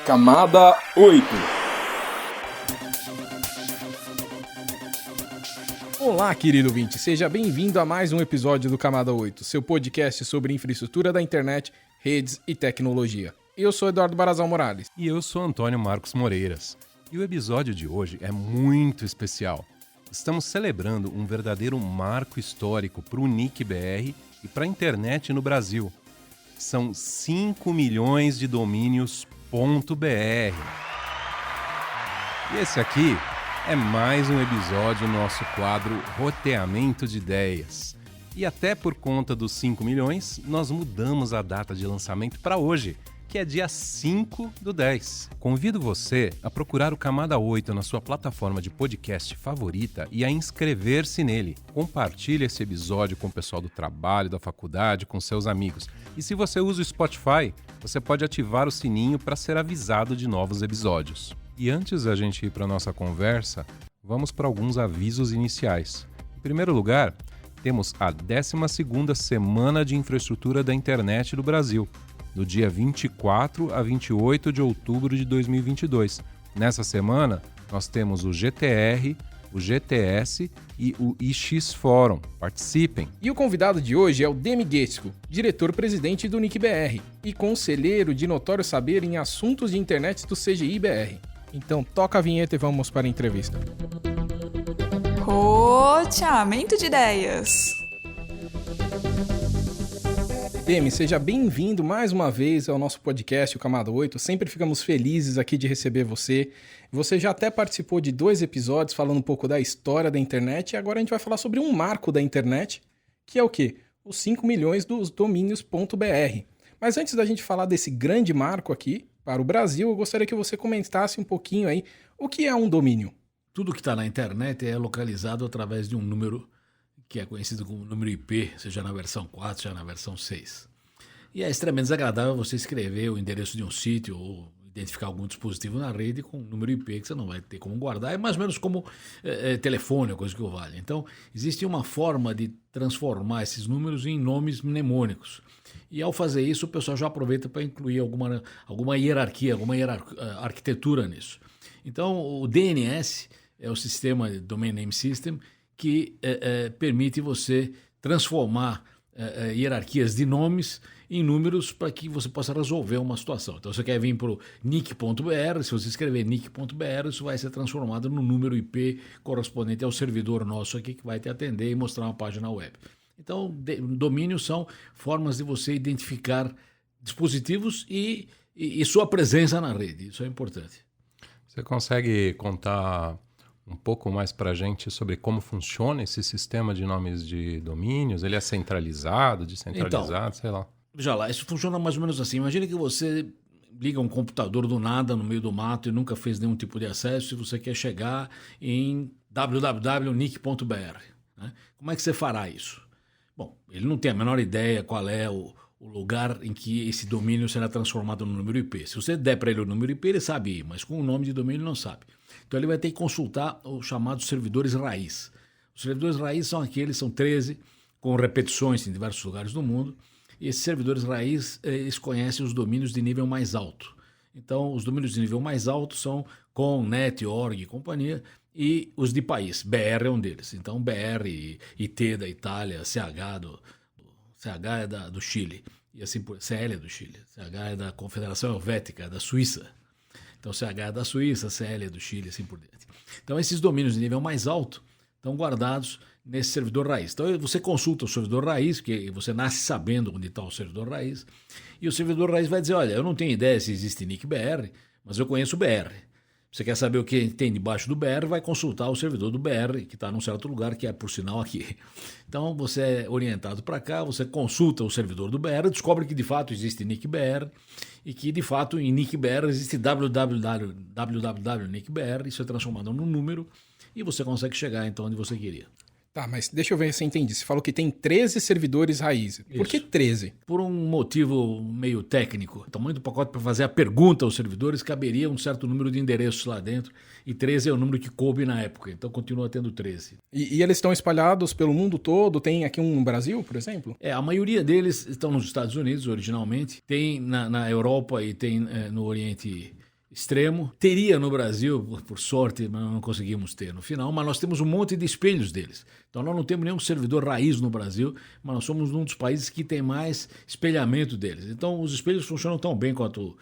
Camada 8. Olá, querido ouvinte, seja bem-vindo a mais um episódio do Camada 8, seu podcast sobre infraestrutura da internet, redes e tecnologia. Eu sou Eduardo Barazal Morales. E eu sou Antônio Marcos Moreiras. E o episódio de hoje é muito especial. Estamos celebrando um verdadeiro marco histórico para o NIC-BR e para a internet no Brasil. São 5 milhões de domínios .br. E esse aqui é mais um episódio do nosso quadro Roteamento de Ideias. E até por conta dos 5 milhões, nós mudamos a data de lançamento para hoje, que é dia 5/10. Convido você a procurar o Camada 8 na sua plataforma de podcast favorita e a inscrever-se nele. Compartilhe esse episódio com o pessoal do trabalho, da faculdade, com seus amigos. E se você usa o Spotify, você pode ativar o sininho para ser avisado de novos episódios. E antes da gente ir para a nossa conversa, vamos para alguns avisos iniciais. Em primeiro lugar, temos a 12ª Semana de Infraestrutura da Internet do Brasil, do dia 24 a 28 de outubro de 2022. Nessa semana, nós temos o GTR, o GTS e o IX Forum. Participem! E o convidado de hoje é o Demi Guesco, diretor-presidente do NIC-BR e conselheiro de notório saber em assuntos de internet do CGI-BR. Então toca a vinheta e vamos para a entrevista. Roteamento de ideias. Demi, seja bem-vindo mais uma vez ao nosso podcast, o Camada 8. Sempre ficamos felizes aqui de receber você. Você já até participou de 2 episódios falando um pouco da história da internet e agora a gente vai falar sobre um marco da internet, que é o quê? Os 5 milhões dos domínios .br. Mas antes da gente falar desse grande marco aqui para o Brasil, eu gostaria que você comentasse um pouquinho aí o que é um domínio. Tudo que está na internet é localizado através de um número que é conhecido como número IP, seja na versão 4, seja na versão 6. E é extremamente desagradável você escrever o endereço de um sítio ou identificar algum dispositivo na rede com um número IP que você não vai ter como guardar. É mais ou menos como telefone, coisa que o vale. Então, existe uma forma de transformar esses números em nomes mnemônicos. E ao fazer isso, o pessoal já aproveita para incluir alguma hierarquia, arquitetura nisso. Então, o DNS é o sistema de Domain Name System, que permite você transformar hierarquias de nomes em números para que você possa resolver uma situação. Então, você quer vir para o nick.br, se você escrever nick.br, isso vai ser transformado no número IP correspondente ao servidor nosso aqui que vai te atender e mostrar uma página web. Então, domínios são formas de você identificar dispositivos e sua presença na rede. Isso é importante. Você consegue contar um pouco mais para a gente sobre como funciona esse sistema de nomes de domínios? Ele é centralizado, descentralizado, sei lá. Veja lá, isso funciona mais ou menos assim. Imagine que você liga um computador do nada no meio do mato e nunca fez nenhum tipo de acesso e você quer chegar em www.nick.br. Né? Como é que você fará isso? Bom, ele não tem a menor ideia qual é o lugar em que esse domínio será transformado no número IP. Se você der para ele o número IP, ele sabe ir, mas com o nome de domínio ele não sabe. Então ele vai ter que consultar os chamados servidores raiz. Os servidores raiz são 13, com repetições em diversos lugares do mundo. E esses servidores raiz, eles conhecem os domínios de nível mais alto. Então, os domínios de nível mais alto são com, net, org e companhia, e os de país. BR é um deles. Então, BR, IT da Itália, CH é do Chile, e assim por CL é do Chile, CH é da Confederação Helvética, da Suíça. Então, CH é da Suíça, CL é do Chile, assim por diante. Então, esses domínios de nível mais alto estão guardados nesse servidor raiz. Então, você consulta o servidor raiz, porque você nasce sabendo onde está o servidor raiz, e o servidor raiz vai dizer, olha, eu não tenho ideia se existe NIC-BR, mas eu conheço o BR. Você quer saber o que tem debaixo do BR, vai consultar o servidor do BR, que está num certo lugar, que é, por sinal, aqui. Então, você é orientado para cá, você consulta o servidor do BR, descobre que, de fato, existe NIC-BR, e que, de fato, em NIC-BR existe www.nick.br, isso é transformado num número, e você consegue chegar, então, onde você queria. Tá, mas deixa eu ver se eu entendi. Você falou que tem 13 servidores raiz. Por que 13? Por um motivo meio técnico. O tamanho do pacote para fazer a pergunta aos servidores caberia um certo número de endereços lá dentro. E 13 é o número que coube na época. Então continua tendo 13. E eles estão espalhados pelo mundo todo? Tem aqui um no Brasil, por exemplo? A maioria deles estão nos Estados Unidos, originalmente. Tem na Europa e tem no Oriente extremo. Teria no Brasil, por sorte, mas não conseguimos ter no final, mas nós temos um monte de espelhos deles. Então nós não temos nenhum servidor raiz no Brasil, mas nós somos um dos países que tem mais espelhamento deles. Então os espelhos funcionam tão bem quanto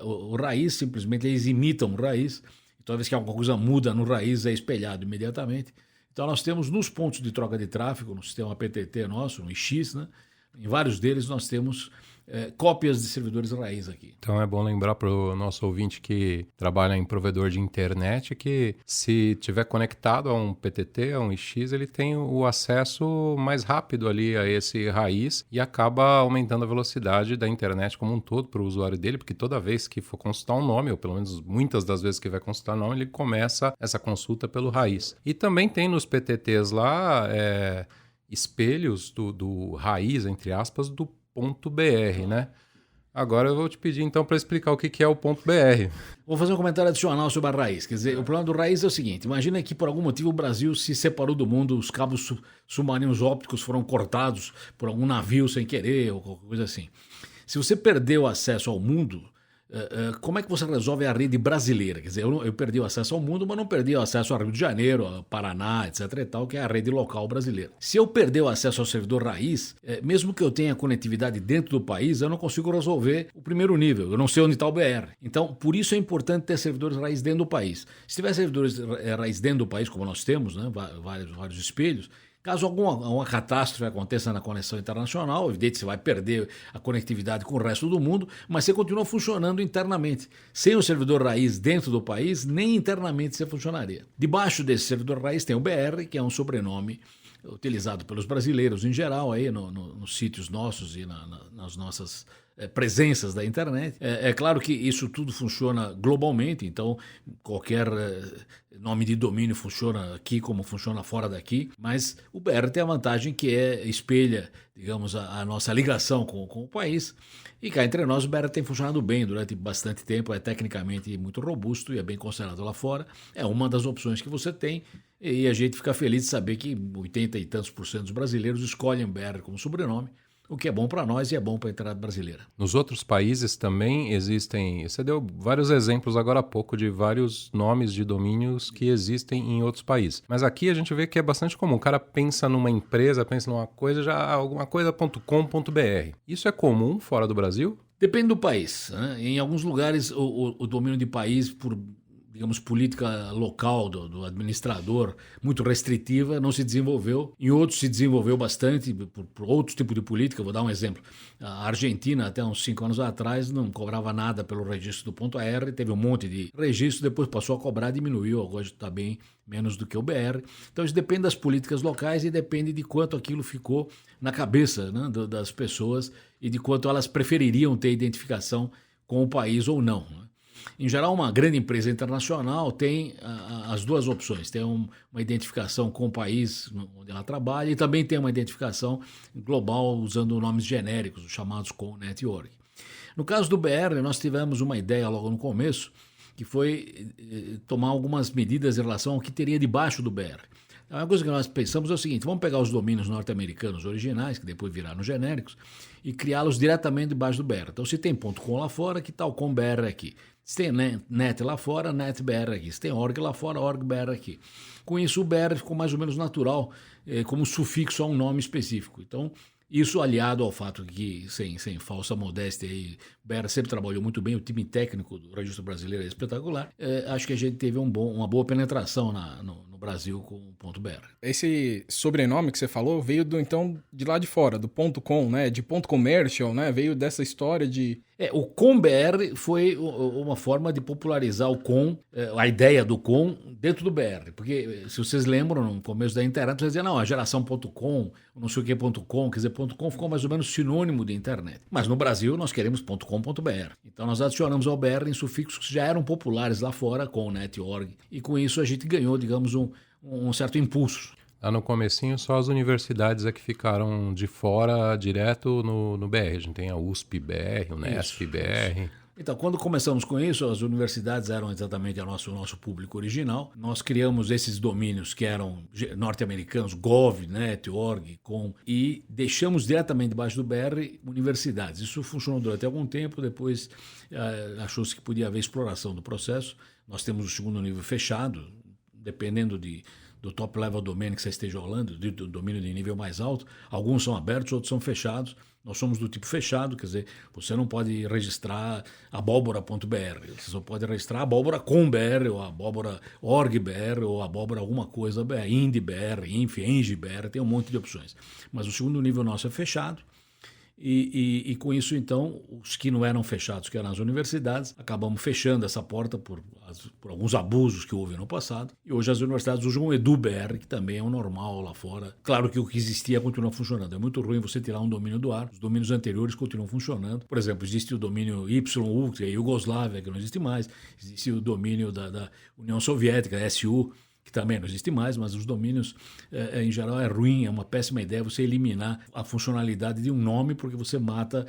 o raiz, simplesmente eles imitam o raiz. Toda vez que alguma coisa muda no raiz é espelhado imediatamente. Então nós temos nos pontos de troca de tráfego, no sistema PTT nosso, no IX, né? Em vários deles nós temos cópias de servidores raiz aqui. Então é bom lembrar para o nosso ouvinte que trabalha em provedor de internet que se tiver conectado a um PTT, a um IX, ele tem o acesso mais rápido ali a esse raiz e acaba aumentando a velocidade da internet como um todo para o usuário dele, porque toda vez que for consultar um nome, ou pelo menos muitas das vezes que vai consultar nome, ele começa essa consulta pelo raiz. E também tem nos PTTs lá espelhos do raiz, entre aspas, do .br, né? Agora eu vou te pedir então para explicar o que é o .br. Vou fazer um comentário adicional sobre a raiz. Quer dizer, o problema do raiz é o seguinte: imagina que por algum motivo o Brasil se separou do mundo, os cabos submarinos ópticos foram cortados por algum navio sem querer ou qualquer coisa assim. Se você perdeu acesso ao mundo, como é que você resolve a rede brasileira? Quer dizer, eu perdi o acesso ao mundo, mas não perdi o acesso ao Rio de Janeiro, ao Paraná, etc. e tal, que é a rede local brasileira. Se eu perder o acesso ao servidor raiz, mesmo que eu tenha conectividade dentro do país, eu não consigo resolver o primeiro nível. Eu não sei onde está o BR. Então, por isso é importante ter servidores raiz dentro do país. Se tiver servidores raiz dentro do país, como nós temos, né, vários espelhos, caso alguma catástrofe aconteça na conexão internacional, evidente que você vai perder a conectividade com o resto do mundo, mas você continua funcionando internamente. Sem o servidor raiz dentro do país, nem internamente você funcionaria. Debaixo desse servidor raiz tem o BR, que é um sobrenome utilizado pelos brasileiros em geral, aí nos sítios nossos e nas nossas presenças da internet. É claro que isso tudo funciona globalmente, então qualquer nome de domínio funciona aqui como funciona fora daqui, mas o BR tem a vantagem que espelha, digamos, a nossa ligação com o país. E cá entre nós, o BR tem funcionado bem durante bastante tempo, é tecnicamente muito robusto e é bem considerado lá fora. É uma das opções que você tem e a gente fica feliz de saber que 80 e tantos % dos brasileiros escolhem BR como sobrenome, o que é bom para nós e é bom para a internet brasileira. Nos outros países também existem, você deu vários exemplos agora há pouco de vários nomes de domínios que existem em outros países. Mas aqui a gente vê que é bastante comum. O cara pensa numa empresa, pensa numa coisa, já alguma coisa.com.br. Isso é comum fora do Brasil? Depende do país, né? Em alguns lugares o domínio de país, por digamos, política local do administrador muito restritiva, não se desenvolveu. Em outros se desenvolveu bastante por outros tipos de política. Vou dar um exemplo. A Argentina, até uns 5 anos atrás, não cobrava nada pelo registro do .AR, teve um monte de registro, depois passou a cobrar, diminuiu, agora está bem menos do que o BR. Então isso depende das políticas locais e depende de quanto aquilo ficou na cabeça, né, das pessoas e de quanto elas prefeririam ter identificação com o país ou não, né? Em geral, uma grande empresa internacional tem as duas opções. Tem uma identificação com o país onde ela trabalha e também tem uma identificação global usando nomes genéricos, chamados com .net.org. No caso do BR, nós tivemos uma ideia logo no começo, que foi tomar algumas medidas em relação ao que teria debaixo do BR. Uma coisa que nós pensamos é o seguinte: vamos pegar os domínios norte-americanos originais, que depois viraram genéricos, e criá-los diretamente debaixo do BR. Então, se tem .com lá fora, que tal com BR aqui? Se tem net lá fora, net BR aqui. Se tem org lá fora, org BR aqui. Com isso, o BR ficou mais ou menos natural, como sufixo a um nome específico. Então, isso aliado ao fato que, sem falsa modéstia, o BR sempre trabalhou muito bem, o time técnico do Registro Brasileiro é espetacular, acho que a gente teve uma boa penetração no Brasil com o .br. Esse sobrenome que você falou veio então de lá de fora, do .com, né? De .commercial, né? Veio dessa história de... O com.br foi uma forma de popularizar o com, a ideia do com dentro do BR. Porque, se vocês lembram, no começo da internet, vocês diziam, não, a geração.com, não sei o que.com, quer dizer, .com ficou mais ou menos sinônimo de internet. Mas no Brasil nós queremos .com.br. Então nós adicionamos ao BR em sufixos que já eram populares lá fora, com .net.org. E com isso a gente ganhou, digamos, um certo impulso. Lá no comecinho, só as universidades é que ficaram de fora direto no BR. A gente tem a USP-BR, o Nesp-BR. Então, quando começamos com isso, as universidades eram exatamente o nosso público original. Nós criamos esses domínios que eram norte-americanos, gov, net, org, com, e deixamos diretamente debaixo do BR universidades. Isso funcionou durante algum tempo, depois achou-se que podia haver exploração do processo. Nós temos o segundo nível fechado, dependendo do top level domain que você esteja rolando, do domínio de nível mais alto. Alguns são abertos, outros são fechados. Nós somos do tipo fechado, quer dizer, você não pode registrar abóbora.br, você só pode registrar abóbora com BR, ou abóbora org BR, ou abóbora alguma coisa BR, ind BR, inf, eng BR, tem um monte de opções. Mas o segundo nível nosso é fechado. E com isso, então, os que não eram fechados, que eram as universidades, acabamos fechando essa porta por alguns abusos que houve no passado. E hoje as universidades usam o EduBR, que também é um normal lá fora. Claro que o que existia continua funcionando. É muito ruim você tirar um domínio do ar. Os domínios anteriores continuam funcionando. Por exemplo, existe o domínio YU, que é Iugoslávia, que não existe mais. Existe o domínio da União Soviética, SU, que também não existe mais, mas os domínios, em geral, é ruim, é uma péssima ideia você eliminar a funcionalidade de um nome, porque você mata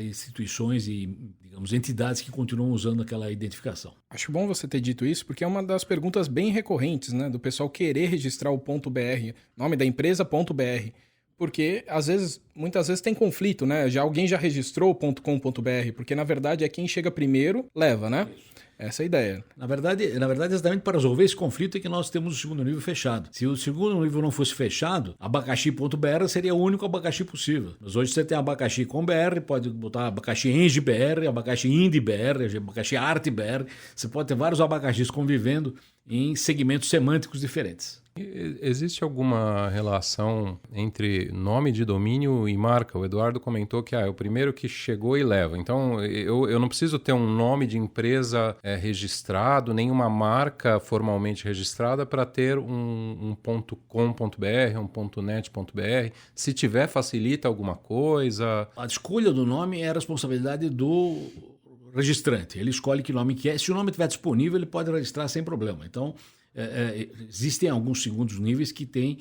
instituições e, digamos, entidades que continuam usando aquela identificação. Acho bom você ter dito isso, porque é uma das perguntas bem recorrentes, né, do pessoal querer registrar o .br, nome da empresa .br, porque muitas vezes tem conflito, né? Alguém já registrou o .com.br, porque na verdade é quem chega primeiro leva, né? Isso. Essa é a ideia. Na verdade, exatamente para resolver esse conflito é que nós temos o segundo nível fechado. Se o segundo nível não fosse fechado, abacaxi.br seria o único abacaxi possível. Mas hoje você tem abacaxi com BR, pode botar abacaxi eng BR, abacaxi ind BR, abacaxi art BR. Você pode ter vários abacaxis convivendo em segmentos semânticos diferentes. Existe alguma relação entre nome de domínio e marca? O Eduardo comentou que é o primeiro que chegou e leva. Então, eu não preciso ter um nome de empresa registrado, nem uma marca formalmente registrada para ter um .com.br, um .net.br. Se tiver, facilita alguma coisa? A escolha do nome é a responsabilidade do registrante. Ele escolhe que nome que é. Se o nome estiver disponível, ele pode registrar sem problema. Então, existem alguns segundos níveis que têm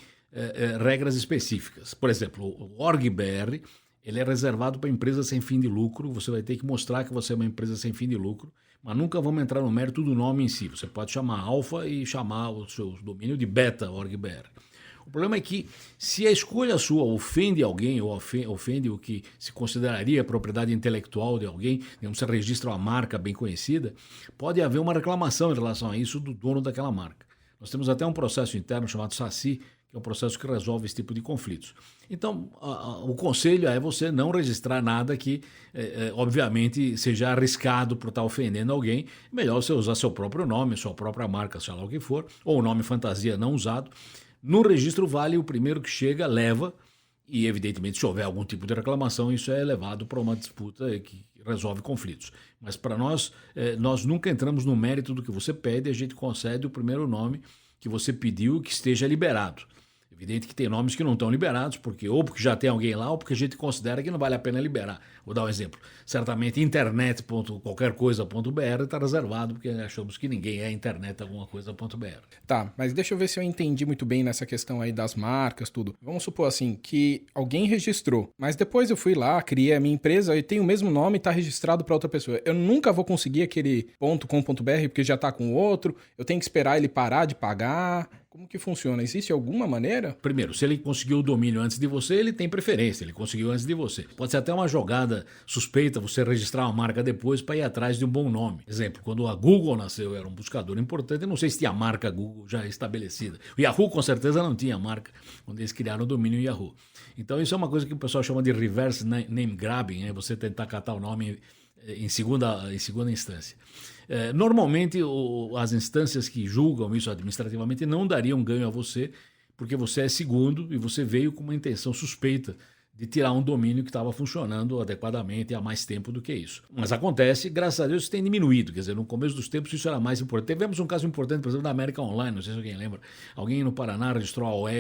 regras específicas. Por exemplo, o org.br ele é reservado para empresas sem fim de lucro. Você vai ter que mostrar que você é uma empresa sem fim de lucro, mas nunca vamos entrar no mérito do nome em si. Você pode chamar alfa e chamar o seu domínio de beta org.br. O problema é que se a escolha sua ofende alguém ou ofende o que se consideraria propriedade intelectual de alguém, você registra uma marca bem conhecida, pode haver uma reclamação em relação a isso do dono daquela marca. Nós temos até um processo interno chamado SACI, que é um processo que resolve esse tipo de conflitos. Então, o conselho é você não registrar nada que, obviamente, seja arriscado por estar ofendendo alguém. Melhor você usar seu próprio nome, sua própria marca, sei lá o que for, ou o nome fantasia não usado. No registro vale o primeiro que chega, leva, e evidentemente se houver algum tipo de reclamação, isso é levado para uma disputa que resolve conflitos. Mas para nós nunca entramos no mérito do que você pede, a gente concede o primeiro nome que você pediu que esteja liberado. Evidente que tem nomes que não estão liberados, ou porque já tem alguém lá, ou porque a gente considera que não vale a pena liberar. Vou dar um exemplo. Certamente internet.qualquer-coisa.br está reservado, porque achamos que ninguém é internet alguma coisa.br. Tá, mas deixa eu ver se eu entendi muito bem nessa questão aí das marcas, tudo. Vamos supor assim, que alguém registrou, mas depois eu fui lá, criei a minha empresa e tem o mesmo nome e está registrado para outra pessoa. Eu nunca vou conseguir aquele .com.br porque já está com o outro, eu tenho que esperar ele parar de pagar. Como que funciona? Existe alguma maneira? Primeiro, se ele conseguiu o domínio antes de você, ele tem preferência, ele conseguiu antes de você. Pode ser até uma jogada suspeita você registrar uma marca depois para ir atrás de um bom nome. Exemplo, quando a Google nasceu, era um buscador importante, eu não sei se tinha a marca Google já estabelecida. O Yahoo com certeza não tinha marca quando eles criaram o domínio Yahoo. Então isso é uma coisa que o pessoal chama de reverse name grabbing, é você tentar catar o nome em segunda instância. Normalmente as instâncias que julgam isso administrativamente não dariam ganho a você, porque você é segundo e você veio com uma intenção suspeita de tirar um domínio que estava funcionando adequadamente há mais tempo do que isso. Mas acontece, graças a Deus, isso tem diminuído. Quer dizer, no começo dos tempos isso era mais importante. Tivemos um caso importante, por exemplo, da América Online, não sei se alguém lembra. Alguém no Paraná registrou a OL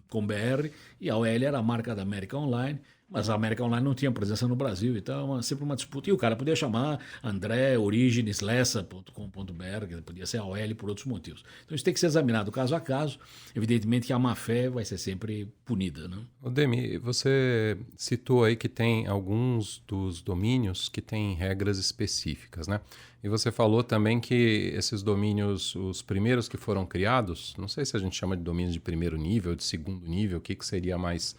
com BR e a OL era a marca da América Online. Mas a América Online não tinha presença no Brasil, então sempre uma disputa. E o cara podia chamar André Origens Lessa.com.br, podia ser AOL por outros motivos. Então isso tem que ser examinado caso a caso. Evidentemente que a má-fé vai ser sempre punida. Né? Demi, você citou aí que tem alguns dos domínios que têm regras específicas, né? E você falou também que esses domínios, os primeiros que foram criados, não sei se a gente chama de domínios de primeiro nível, de segundo nível, o que seria mais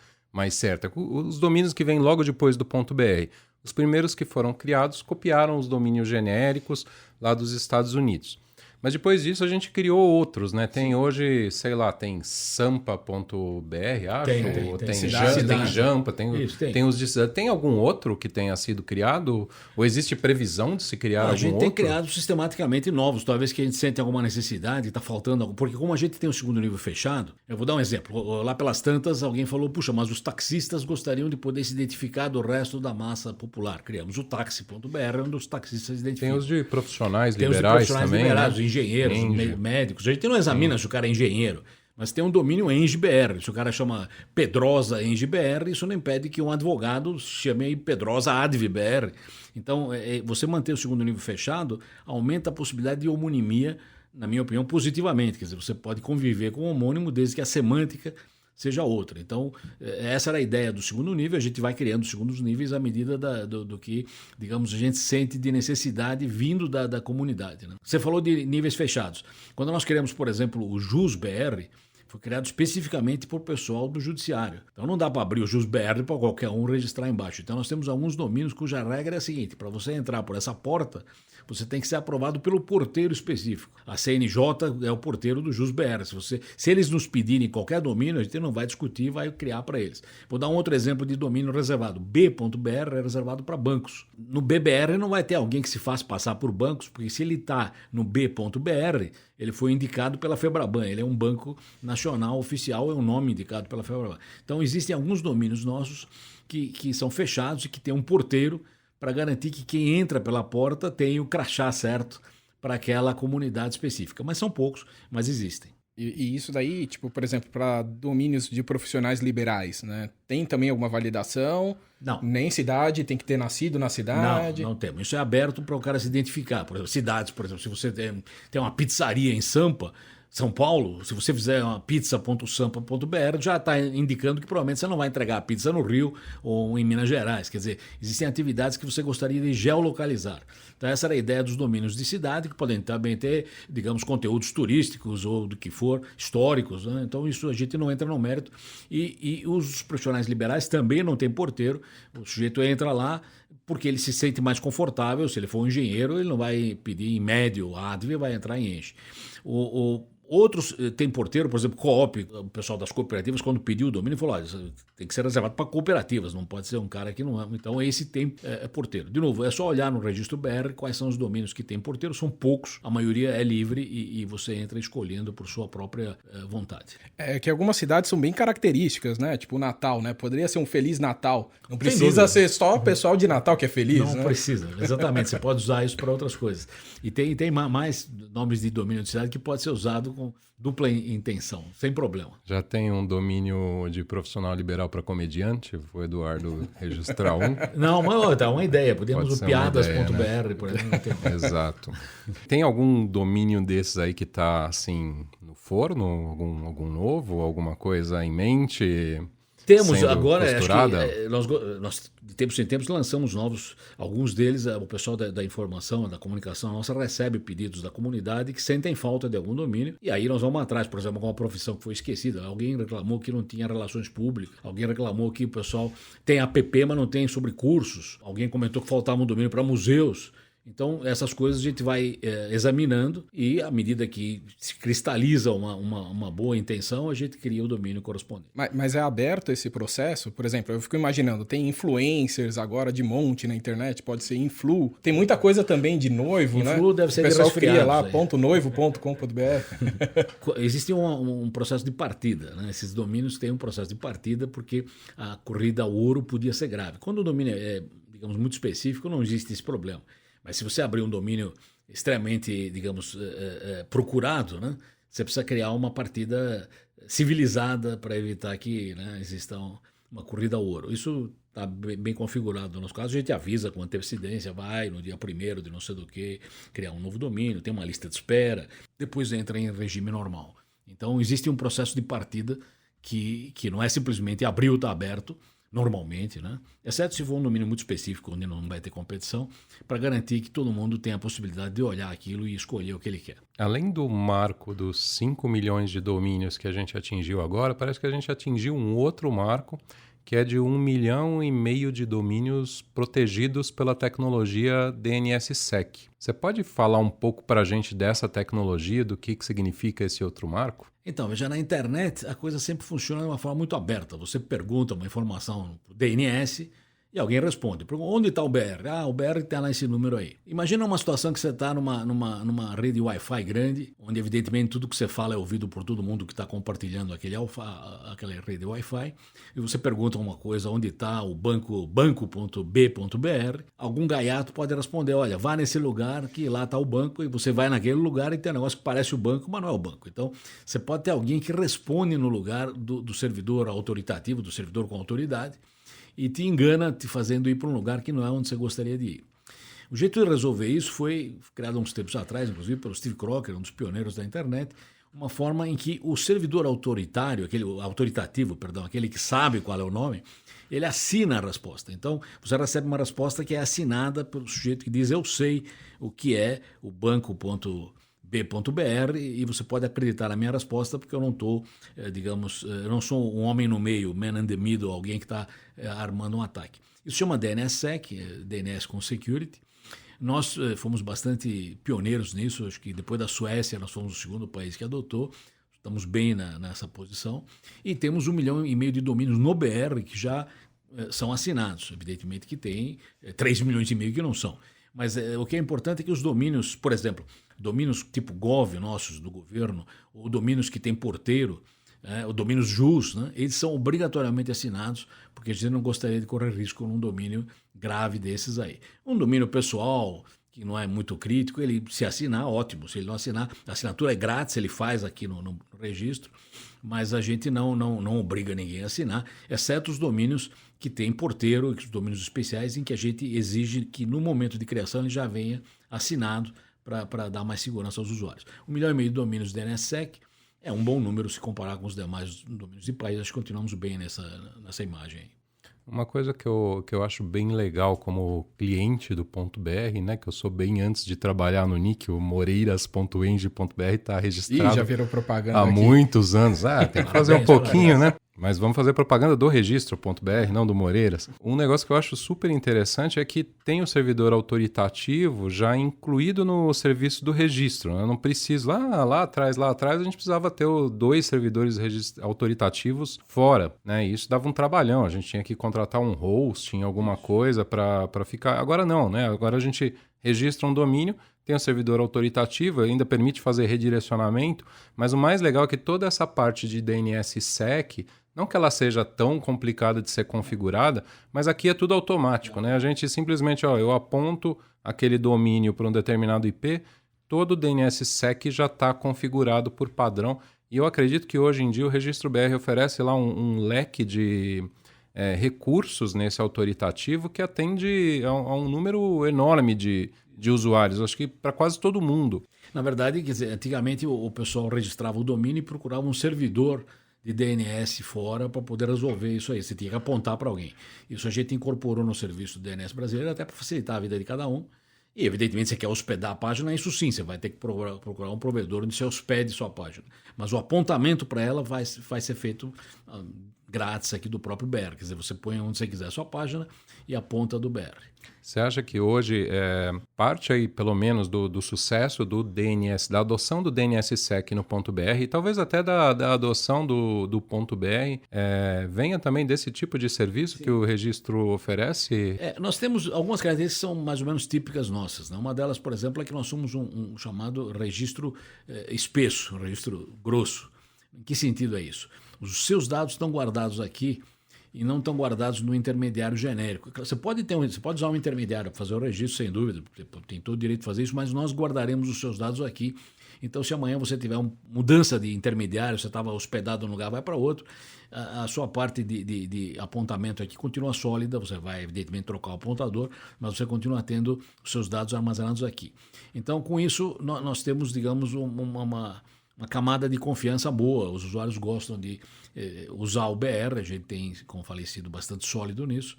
certo. Os domínios que vêm logo depois do .br. Os primeiros que foram criados copiaram os domínios genéricos lá dos Estados Unidos. Mas depois disso a gente criou outros, né? Tem hoje, sei lá, tem sampa.br, acho. Tem Jampa, tem os de cidade. Tem algum outro que tenha sido criado? Ou existe previsão de se criar algum outro? A gente tem criado sistematicamente novos. Talvez que a gente sente alguma necessidade, está faltando algo. Porque como a gente tem o segundo nível fechado, eu vou dar um exemplo. Lá pelas tantas, alguém falou, puxa, mas os taxistas gostariam de poder se identificar do resto da massa popular. Criamos o táxi.br, onde os taxistas se identificam. Tem os de profissionais liberais também, né? Engenheiros, médicos. A gente não examina se o cara é engenheiro, mas tem um domínio ENGBR. Se o cara chama Pedrosa ENGBR, isso não impede que um advogado chame Pedrosa ADVBR. Então, você manter o segundo nível fechado aumenta a possibilidade de homonimia, na minha opinião, positivamente. Quer dizer, você pode conviver com o homônimo desde que a semântica seja outra. Então, essa era a ideia do segundo nível. A gente vai criando os segundos níveis à medida do que, digamos, a gente sente de necessidade vindo da comunidade. Né? Você falou de níveis fechados. Quando nós criamos, por exemplo, o JusBR, foi criado especificamente por pessoal do judiciário. Então não dá para abrir o JusBR para qualquer um registrar embaixo. Então nós temos alguns domínios cuja regra é a seguinte: para você entrar por essa porta, você tem que ser aprovado pelo porteiro específico. A CNJ é o porteiro do JusBR. Se eles nos pedirem qualquer domínio, a gente não vai discutir e vai criar para eles. Vou dar um outro exemplo de domínio reservado. B.br é reservado para bancos. No BBR não vai ter alguém que se faça passar por bancos, porque se ele está no B.br, ele foi indicado pela Febraban. Ele é um banco nacional oficial, é um nome indicado pela Febraban. Então existem alguns domínios nossos que são fechados e que tem um porteiro para garantir que quem entra pela porta tem o crachá certo para aquela comunidade específica. Mas são poucos, mas existem. E isso daí, tipo, por exemplo, para domínios de profissionais liberais, né? Tem também alguma validação? Não. Nem cidade, tem que ter nascido na cidade? Não temos. Isso é aberto para o cara se identificar. Por exemplo, cidades, por exemplo, se você tem uma pizzaria em Sampa, São Paulo, se você fizer uma pizza.sampa.br, já está indicando que provavelmente você não vai entregar a pizza no Rio ou em Minas Gerais. Quer dizer, existem atividades que você gostaria de geolocalizar. Então essa era a ideia dos domínios de cidade, que podem também ter, digamos, conteúdos turísticos ou do que for, históricos. Né? Então isso a gente não entra no mérito. E os profissionais liberais também não têm porteiro. O sujeito entra lá porque ele se sente mais confortável. Se ele for um engenheiro, ele não vai pedir em médio ADV, vai entrar em ENGE. Outros têm porteiro, por exemplo, Coop, o pessoal das cooperativas, quando pediu o domínio, falou: olha, tem que ser reservado para cooperativas, não pode ser um cara que não é. Então, esse tem porteiro. De novo, é só olhar no registro BR quais são os domínios que têm porteiro, são poucos, a maioria é livre e você entra escolhendo por sua própria vontade. É que algumas cidades são bem características, né? Tipo o Natal, né? Poderia ser um Feliz Natal. Não precisa ser só o pessoal de Natal que é feliz, não, né? Não precisa, exatamente. Você pode usar isso para outras coisas. E tem mais nomes de domínio de cidade que pode ser usado com dupla intenção, sem problema. Já tem um domínio de profissional liberal para comediante? Vou, Eduardo, registrar um? Não, mas tá uma ideia. Podemos o piadas.br, né? por exemplo. Exato. Tem algum domínio desses aí que está assim, no forno? Algum novo? Alguma coisa em mente? Temos agora, costurada? acho que nós de tempos em tempos lançamos novos, alguns deles, o pessoal da informação, da comunicação nossa recebe pedidos da comunidade que sentem falta de algum domínio e aí nós vamos atrás, por exemplo, com uma profissão que foi esquecida, alguém reclamou que não tinha relações públicas, alguém reclamou que o pessoal tem app, mas não tem sobre cursos, alguém comentou que faltava um domínio para museus. Então, essas coisas a gente vai examinando e, à medida que se cristaliza uma boa intenção, a gente cria o domínio correspondente. Mas é aberto esse processo? Por exemplo, eu fico imaginando, tem influencers agora de monte na internet, pode ser influ. Tem muita coisa também de noivo, né? Influ deve ser o pessoal de cria lá, .noivo.com.br. Existe um processo de partida, né? Esses domínios têm um processo de partida porque a corrida ao ouro podia ser grave. Quando o domínio é, digamos, muito específico, não existe esse problema. Mas se você abrir um domínio extremamente, digamos, procurado, né, você precisa criar uma partida civilizada para evitar que, né, existam uma corrida ao ouro. Isso está bem configurado. No nosso caso, a gente avisa com antecedência, vai no dia 1º de não sei do que, criar um novo domínio, tem uma lista de espera, depois entra em regime normal. Então, existe um processo de partida que não é simplesmente abrir ou está aberto, normalmente, né? Exceto se for um domínio muito específico, onde não vai ter competição, para garantir que todo mundo tenha a possibilidade de olhar aquilo e escolher o que ele quer. Além do marco dos 5 milhões de domínios que a gente atingiu agora, parece que a gente atingiu um outro marco, que é de 1,5 milhão de domínios protegidos pela tecnologia DNSSEC. Você pode falar um pouco para a gente dessa tecnologia, do que significa esse outro marco? Então, veja, na internet a coisa sempre funciona de uma forma muito aberta. Você pergunta uma informação para o DNS e alguém responde. Onde está o BR? O BR está nesse número aí. Imagina uma situação que você está numa rede Wi-Fi grande, onde evidentemente tudo que você fala é ouvido por todo mundo que está compartilhando aquela rede Wi-Fi, e você pergunta uma coisa, onde está o banco.b.br, algum gaiato pode responder, olha, vá nesse lugar que lá está o banco, e você vai naquele lugar e tem um negócio que parece o banco, mas não é o banco. Então, você pode ter alguém que responde no lugar do servidor autoritativo, do servidor com autoridade, e te engana te fazendo ir para um lugar que não é onde você gostaria de ir. O jeito de resolver isso foi criado uns tempos atrás, inclusive pelo Steve Crocker, um dos pioneiros da internet, uma forma em que o servidor aquele que sabe qual é o nome, ele assina a resposta. Então, você recebe uma resposta que é assinada pelo sujeito que diz, eu sei o que é o banco.b.br e você pode acreditar na minha resposta porque eu não estou, eu não sou um homem no meio, man in the middle, alguém que está armando um ataque. Isso se chama DNSSEC, DNS com Security. Nós fomos bastante pioneiros nisso, acho que depois da Suécia nós fomos o segundo país que adotou, estamos bem nessa posição, e temos 1,5 milhão de domínios no BR que já são assinados, evidentemente que tem 3,5 milhões que não são. Mas o que é importante é que os domínios, por exemplo, domínios tipo Gov nossos do governo, ou domínios que tem porteiro, ou domínios JUS, né, eles são obrigatoriamente assinados, porque a gente não gostaria de correr risco num domínio grave desses aí. Um domínio pessoal, que não é muito crítico, ele se assinar, ótimo. Se ele não assinar, a assinatura é grátis, ele faz aqui no registro, mas a gente não obriga ninguém a assinar, exceto os domínios que tem porteiro, os domínios especiais, em que a gente exige que no momento de criação ele já venha assinado para dar mais segurança aos usuários. 1,5 milhão de domínios DNSSEC é um bom número se comparar com os demais domínios de país. Acho que continuamos bem nessa imagem aí. Uma coisa que eu acho bem legal como cliente do .br, né, que eu sou bem antes de trabalhar no NIC, o moreiras.eng.br está registrado já virou propaganda há aqui. muitos anos. Tem que fazer um pouquinho, né? Mas vamos fazer propaganda do registro.br, não do Moreiras. Um negócio que eu acho super interessante é que tem o servidor autoritativo já incluído no serviço do registro. Eu não preciso, lá atrás, a gente precisava ter 2 servidores autoritativos fora, né? E isso dava um trabalhão, a gente tinha que contratar um hosting, alguma coisa para ficar... Agora não, né? Agora a gente registra um domínio, tem o servidor autoritativo, ainda permite fazer redirecionamento, mas o mais legal é que toda essa parte de DNSSEC, não que ela seja tão complicada de ser configurada, mas aqui é tudo automático, né? A gente simplesmente, eu aponto aquele domínio para um determinado IP, todo o DNSSEC já está configurado por padrão, e eu acredito que hoje em dia o Registro BR oferece lá um leque de recursos nesse autoritativo que atende a um número enorme de usuários, acho que para quase todo mundo. Na verdade, quer dizer, antigamente o pessoal registrava o domínio e procurava um servidor de DNS fora para poder resolver isso aí. Você tinha que apontar para alguém. Isso a gente incorporou no serviço do DNS brasileiro até para facilitar a vida de cada um. E, evidentemente, você quer hospedar a página, isso sim, você vai ter que procurar um provedor onde você hospede sua página. Mas o apontamento para ela vai ser feito grátis aqui do próprio BR. Quer dizer, você põe onde você quiser a sua página e aponta do BR. Você acha que hoje parte aí, pelo menos, do sucesso do DNS, da adoção do DNSSEC no .br e talvez até da adoção do .br, venha também desse tipo de serviço Sim. que o registro oferece? Nós temos algumas características que são mais ou menos típicas nossas, né? Uma delas, por exemplo, é que nós somos um chamado registro espesso, um registro grosso. Em que sentido é isso? Os seus dados estão guardados aqui e não estão guardados no intermediário genérico. Você pode usar um intermediário para fazer o registro, sem dúvida, tem todo o direito de fazer isso, mas nós guardaremos os seus dados aqui. Então, se amanhã você tiver uma mudança de intermediário, você estava hospedado num lugar, vai para outro, a sua parte de apontamento aqui continua sólida, você vai, evidentemente, trocar o apontador, mas você continua tendo os seus dados armazenados aqui. Então, com isso, nós temos, digamos, uma camada de confiança boa. Os usuários gostam de usar o BR, a gente tem, como falei, sido bastante sólido nisso.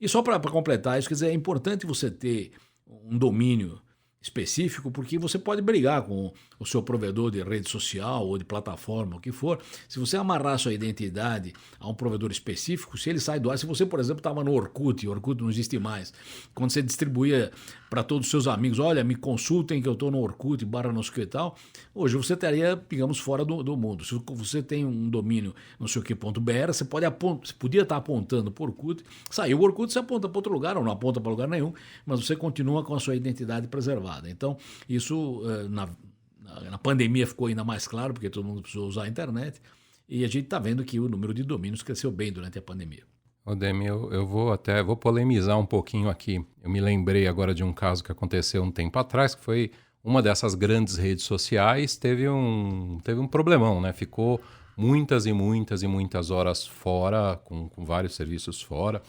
E só para completar isso, quer dizer, é importante você ter um domínio específico, porque você pode brigar com o seu provedor de rede social ou de plataforma, o que for. Se você amarrar sua identidade a um provedor específico, se ele sai do ar, se você, por exemplo, estava no Orkut, o Orkut não existe mais, quando você distribuía para todos os seus amigos, olha, me consultem que eu estou no Orkut, não sei o que e tal, hoje você estaria, digamos, fora do mundo. Se você tem um domínio não sei o que.br, você podia estar apontando para o Orkut, saiu o Orkut, você aponta para outro lugar ou não aponta para lugar nenhum, mas você continua com a sua identidade preservada. Então, isso na pandemia ficou ainda mais claro, porque todo mundo precisou usar a internet, e a gente está vendo que o número de domínios cresceu bem durante a pandemia. Demi, eu vou polemizar um pouquinho aqui. Eu me lembrei agora de um caso que aconteceu um tempo atrás, que foi uma dessas grandes redes sociais, teve um problemão, né? Ficou muitas e muitas e muitas horas fora, com vários serviços fora,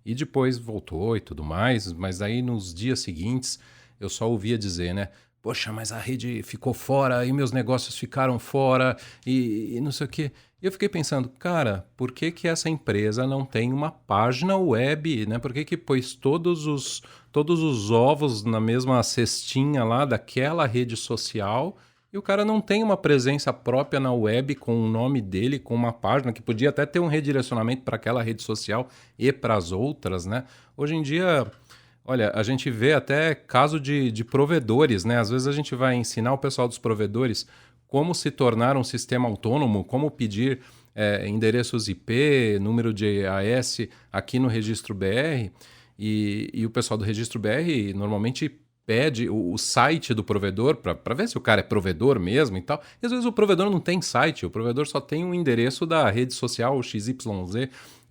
e depois voltou e tudo mais, mas aí nos dias seguintes eu só ouvia dizer, né? Poxa, mas a rede ficou fora e meus negócios ficaram fora e não sei o quê. E eu fiquei pensando, cara, por que essa empresa não tem uma página web, né? Por que pôs todos os ovos na mesma cestinha lá daquela rede social e o cara não tem uma presença própria na web com o nome dele, com uma página que podia até ter um redirecionamento para aquela rede social e para as outras, né? Hoje em dia... Olha, a gente vê até caso de provedores, né? Às vezes a gente vai ensinar o pessoal dos provedores como se tornar um sistema autônomo, como pedir endereços IP, número de AS aqui no Registro BR, e o pessoal do Registro BR normalmente pede o site do provedor para ver se o cara é provedor mesmo e tal. E às vezes o provedor não tem site, o provedor só tem um endereço da rede social XYZ.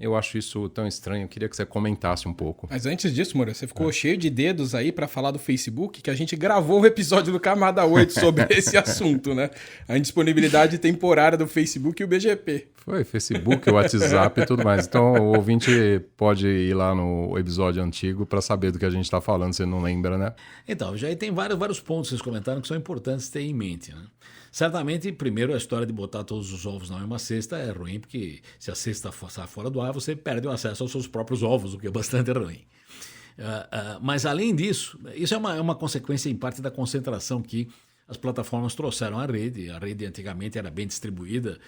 Eu acho isso tão estranho, eu queria que você comentasse um pouco. Mas antes disso, Moura, você ficou cheio de dedos aí para falar do Facebook, que a gente gravou o episódio do Camada 8 sobre esse assunto, né? A indisponibilidade temporária do Facebook e o BGP. Foi, Facebook, WhatsApp e tudo mais. Então o ouvinte pode ir lá no episódio antigo para saber do que a gente está falando, se não lembra, né? Então, já tem vários pontos que vocês comentaram que são importantes ter em mente, né? Certamente, primeiro, a história de botar todos os ovos na mesma cesta é ruim, porque se a cesta sai fora do ar, você perde o acesso aos seus próprios ovos, o que é bastante ruim. Mas, além disso, isso é uma consequência, em parte, da concentração que as plataformas trouxeram à rede. A rede, antigamente, era bem distribuída,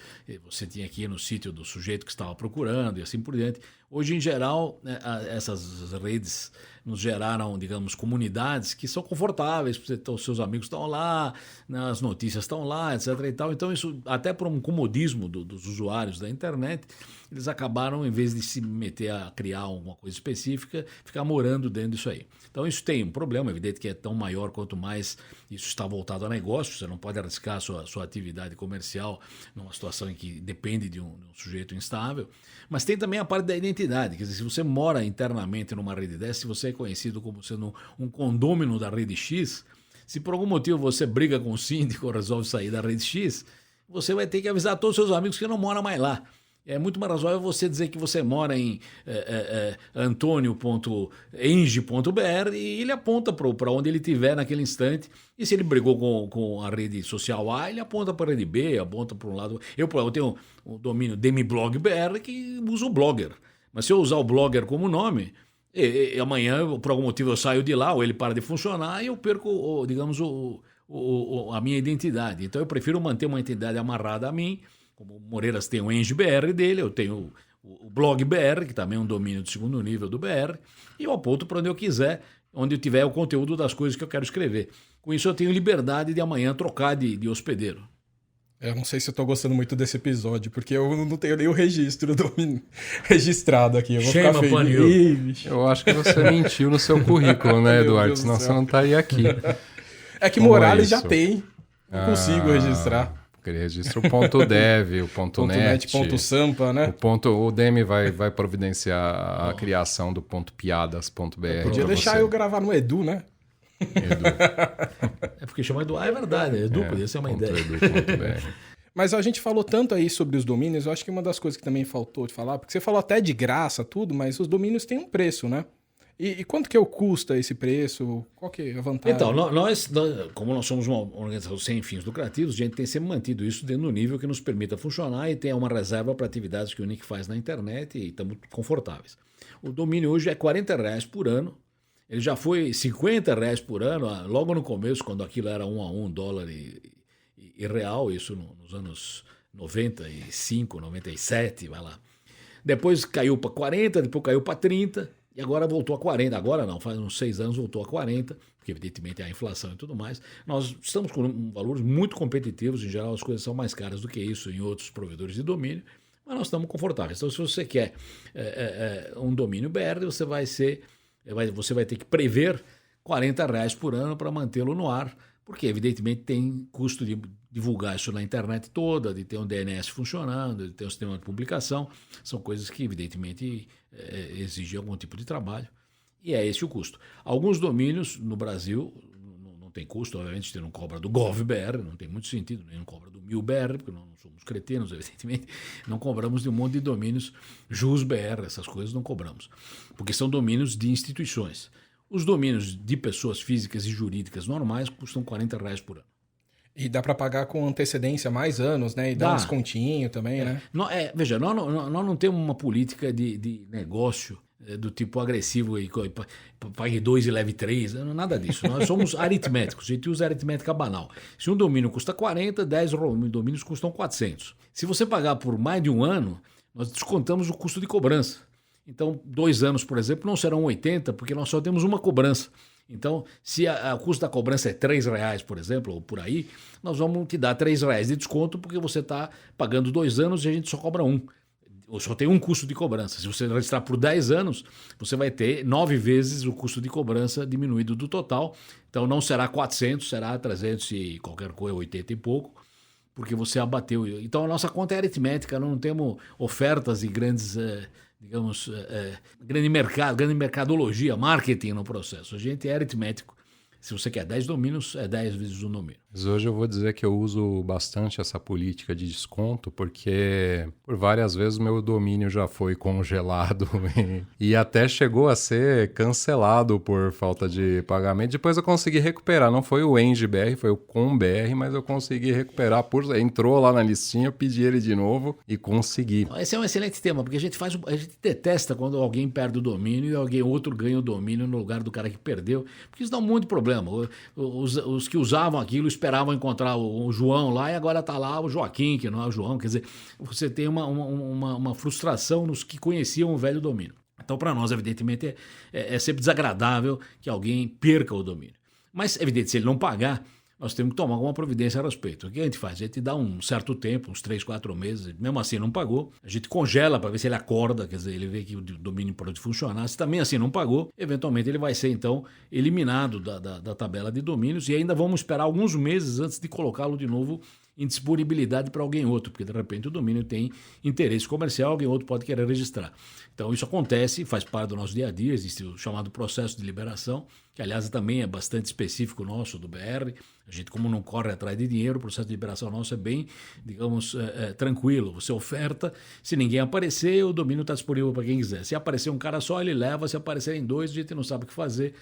você tinha aqui no sítio do sujeito que estava procurando e assim por diante. Hoje, em geral, essas redes nos geraram, digamos, comunidades que são confortáveis, os seus amigos estão lá, né, as notícias estão lá, etc. e tal. Então, isso, até por um comodismo dos usuários da internet, eles acabaram, em vez de se meter a criar alguma coisa específica, ficar morando dentro disso aí. Então, isso tem um problema, evidente que é tão maior quanto mais isso está voltado a negócio. Você não pode arriscar a sua atividade comercial numa situação em que depende de um sujeito instável. Mas tem também a parte da identidade, quer dizer, se você mora internamente numa rede dessa, se você é conhecido como sendo um condômino da rede X, se por algum motivo você briga com o síndico ou resolve sair da rede X, você vai ter que avisar todos os seus amigos que não moram mais lá. É muito mais razoável você dizer que você mora em antonio.eng.br e ele aponta para onde ele estiver naquele instante. E se ele brigou com a rede social A, ele aponta para a rede B, aponta para um lado. Eu tenho o domínio DemiBlogBR que usa o Blogger. Mas se eu usar o Blogger como nome, amanhã, por algum motivo, eu saio de lá ou ele para de funcionar e eu perco, digamos, a minha identidade. Então eu prefiro manter uma identidade amarrada a mim. Como o Moreiras tem o EngBR dele, eu tenho o Blog BR, que também é um domínio de segundo nível do BR, e eu aponto para onde eu quiser, onde eu tiver o conteúdo das coisas que eu quero escrever. Com isso eu tenho liberdade de amanhã trocar de hospedeiro. Eu não sei se eu tô gostando muito desse episódio, porque eu não tenho nem o registro registrado aqui. Eu vou ficar feio. Eu acho que você mentiu no seu currículo, né, Eduardo? Senão você não estaria aqui. É que Morales já tem. Não consigo registrar. registra o ponto .dev, o ponto .net, ponto .sampa, né? O Demi vai providenciar a criação do ponto .piadas.br. Podia deixar eu gravar no Edu, né? Edu. É porque chama Edu. É verdade, Edu podia ser uma ideia. Edu.br. Mas a gente falou tanto aí sobre os domínios, eu acho que uma das coisas que também faltou de falar, porque você falou até de graça, tudo, mas os domínios têm um preço, né? E quanto que custa esse preço? Qual que é a vantagem? Então, nós, como nós somos uma organização sem fins lucrativos, a gente tem sempre mantido isso dentro do nível que nos permita funcionar e tem uma reserva para atividades que o Nick faz na internet e estamos confortáveis. O domínio hoje é R$40 por ano. Ele já foi R$50 por ano, logo no começo, quando aquilo era 1 a 1, dólar e real, isso nos anos 95, 97, vai lá. Depois caiu para 40, depois caiu para 30 e agora voltou a 40. Agora não, faz uns 6 anos voltou a 40, porque evidentemente há inflação e tudo mais. Nós estamos com valores muito competitivos, em geral as coisas são mais caras do que isso em outros provedores de domínio, mas nós estamos confortáveis. Então se você quer um domínio BR, você vai ter que prever R$40 por ano para mantê-lo no ar, porque evidentemente tem custo de divulgar isso na internet toda, de ter um DNS funcionando, de ter um sistema de publicação, são coisas que evidentemente exigem algum tipo de trabalho e é esse o custo. Alguns domínios no Brasil não tem custo, obviamente você não cobra do GovBR, não tem muito sentido, nem não cobra do MilBR, porque nós não somos cretinos, evidentemente, não cobramos de um monte de domínios JusBR, essas coisas não cobramos, porque são domínios de instituições. Os domínios de pessoas físicas e jurídicas normais custam R$40 por ano. E dá para pagar com antecedência mais anos, né? E dá um descontinho também, né? Veja, nós não temos uma política de negócio do tipo agressivo, pague 2 e leve 3, nada disso. Nós somos aritméticos, a gente usa aritmética banal. Se um domínio custa 40, 10 domínios custam 400. Se você pagar por mais de um ano, nós descontamos o custo de cobrança. Então, 2 anos, por exemplo, não serão 80, porque nós só temos uma cobrança. Então, se o custo da cobrança é R$3, por exemplo, ou por aí, nós vamos te dar R$3 de desconto, porque você está pagando 2 anos e a gente só cobra 1. Ou só tem um custo de cobrança. Se você registrar por 10 anos, você vai ter 9 vezes o custo de cobrança diminuído do total. Então, não será 400, será 300 e qualquer coisa, 80 e pouco, porque você abateu. Então, a nossa conta é aritmética, não temos ofertas e grandes... grande mercado, grande mercadologia, marketing no processo. A gente é aritmético. Se você quer 10 domínios, é 10 vezes um domínio. Mas hoje eu vou dizer que eu uso bastante essa política de desconto, porque por várias vezes o meu domínio já foi congelado e até chegou a ser cancelado por falta de pagamento. Depois eu consegui recuperar. Não foi o EngBR, foi o ComBR, mas eu consegui recuperar. Entrou lá na listinha, eu pedi ele de novo e consegui. Esse é um excelente tema, porque a gente detesta quando alguém perde o domínio e alguém outro ganha o domínio no lugar do cara que perdeu, porque isso dá um monte de problema. Os que usavam aquilo esperavam encontrar o João lá e agora está lá o Joaquim, que não é o João. Quer dizer, você tem uma frustração nos que conheciam o velho domínio. Então, para nós, evidentemente, é sempre desagradável que alguém perca o domínio. Mas, evidente, se ele não pagar, nós temos que tomar alguma providência a respeito. O que a gente faz? A gente dá um certo tempo, uns 3, 4 meses, mesmo assim não pagou, a gente congela para ver se ele acorda, quer dizer, ele vê que o domínio pode funcionar. Se também assim não pagou, eventualmente ele vai ser então eliminado da tabela de domínios e ainda vamos esperar alguns meses antes de colocá-lo de novo em disponibilidade para alguém outro, porque de repente o domínio tem interesse comercial, alguém outro pode querer registrar. Então isso acontece, faz parte do nosso dia a dia, existe o chamado processo de liberação, que aliás também é bastante específico nosso do BR. A gente, como não corre atrás de dinheiro, o processo de liberação nosso é bem, digamos, tranquilo. Você oferta, se ninguém aparecer, o domínio está disponível para quem quiser. Se aparecer um cara só, ele leva, se aparecerem 2, a gente não sabe o que fazer,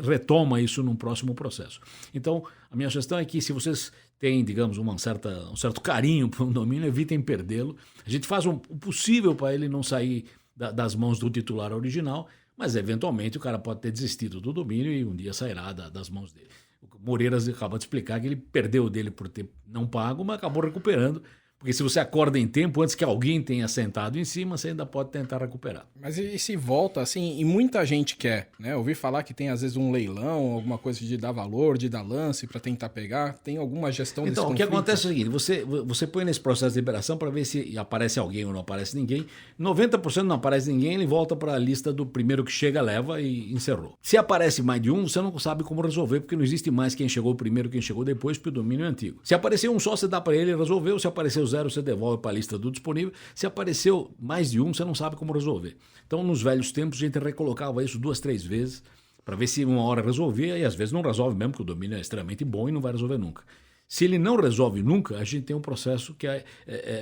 retoma isso num próximo processo. Então, a minha sugestão é que se vocês têm, digamos, um certo carinho por um domínio, evitem perdê-lo. A gente faz o possível para ele não sair das mãos do titular original, mas eventualmente o cara pode ter desistido do domínio e um dia sairá das mãos dele. O Moreiras acabou de explicar que ele perdeu o dele por ter não pago, mas acabou recuperando, Porque se você acorda em tempo, antes que alguém tenha sentado em cima, você ainda pode tentar recuperar. Mas e se volta assim, e muita gente quer, né? Eu ouvi falar que tem às vezes um leilão, alguma coisa de dar valor, de dar lance para tentar pegar. Tem alguma gestão desse Então, o que conflito? acontece é o seguinte, você põe nesse processo de liberação para ver se aparece alguém ou não aparece ninguém. 90% não aparece ninguém, ele volta para a lista do primeiro que chega, leva e encerrou. Se aparece mais de um, você não sabe como resolver, porque não existe mais quem chegou primeiro, quem chegou depois, porque o domínio é antigo. Se aparecer um só, você dá para ele resolver, se apareceu zero, você devolve para a lista do disponível. Se apareceu mais de um, você não sabe como resolver. Então, nos velhos tempos, a gente recolocava isso 2, 3 vezes para ver se uma hora resolvia, e às vezes não resolve mesmo, porque o domínio é extremamente bom e não vai resolver nunca. Se ele não resolve nunca, a gente tem um processo que é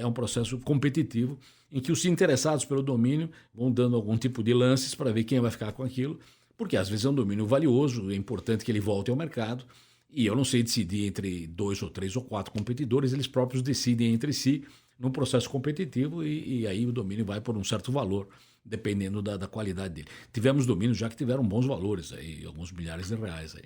um processo competitivo, em que os interessados pelo domínio vão dando algum tipo de lances para ver quem vai ficar com aquilo, porque às vezes é um domínio valioso, é importante que ele volte ao mercado, e eu não sei decidir entre 2 ou 3 ou 4 competidores, eles próprios decidem entre si num processo competitivo e aí o domínio vai por um certo valor, dependendo da qualidade dele. Tivemos domínios já que tiveram bons valores, aí, alguns milhares de reais. Aí.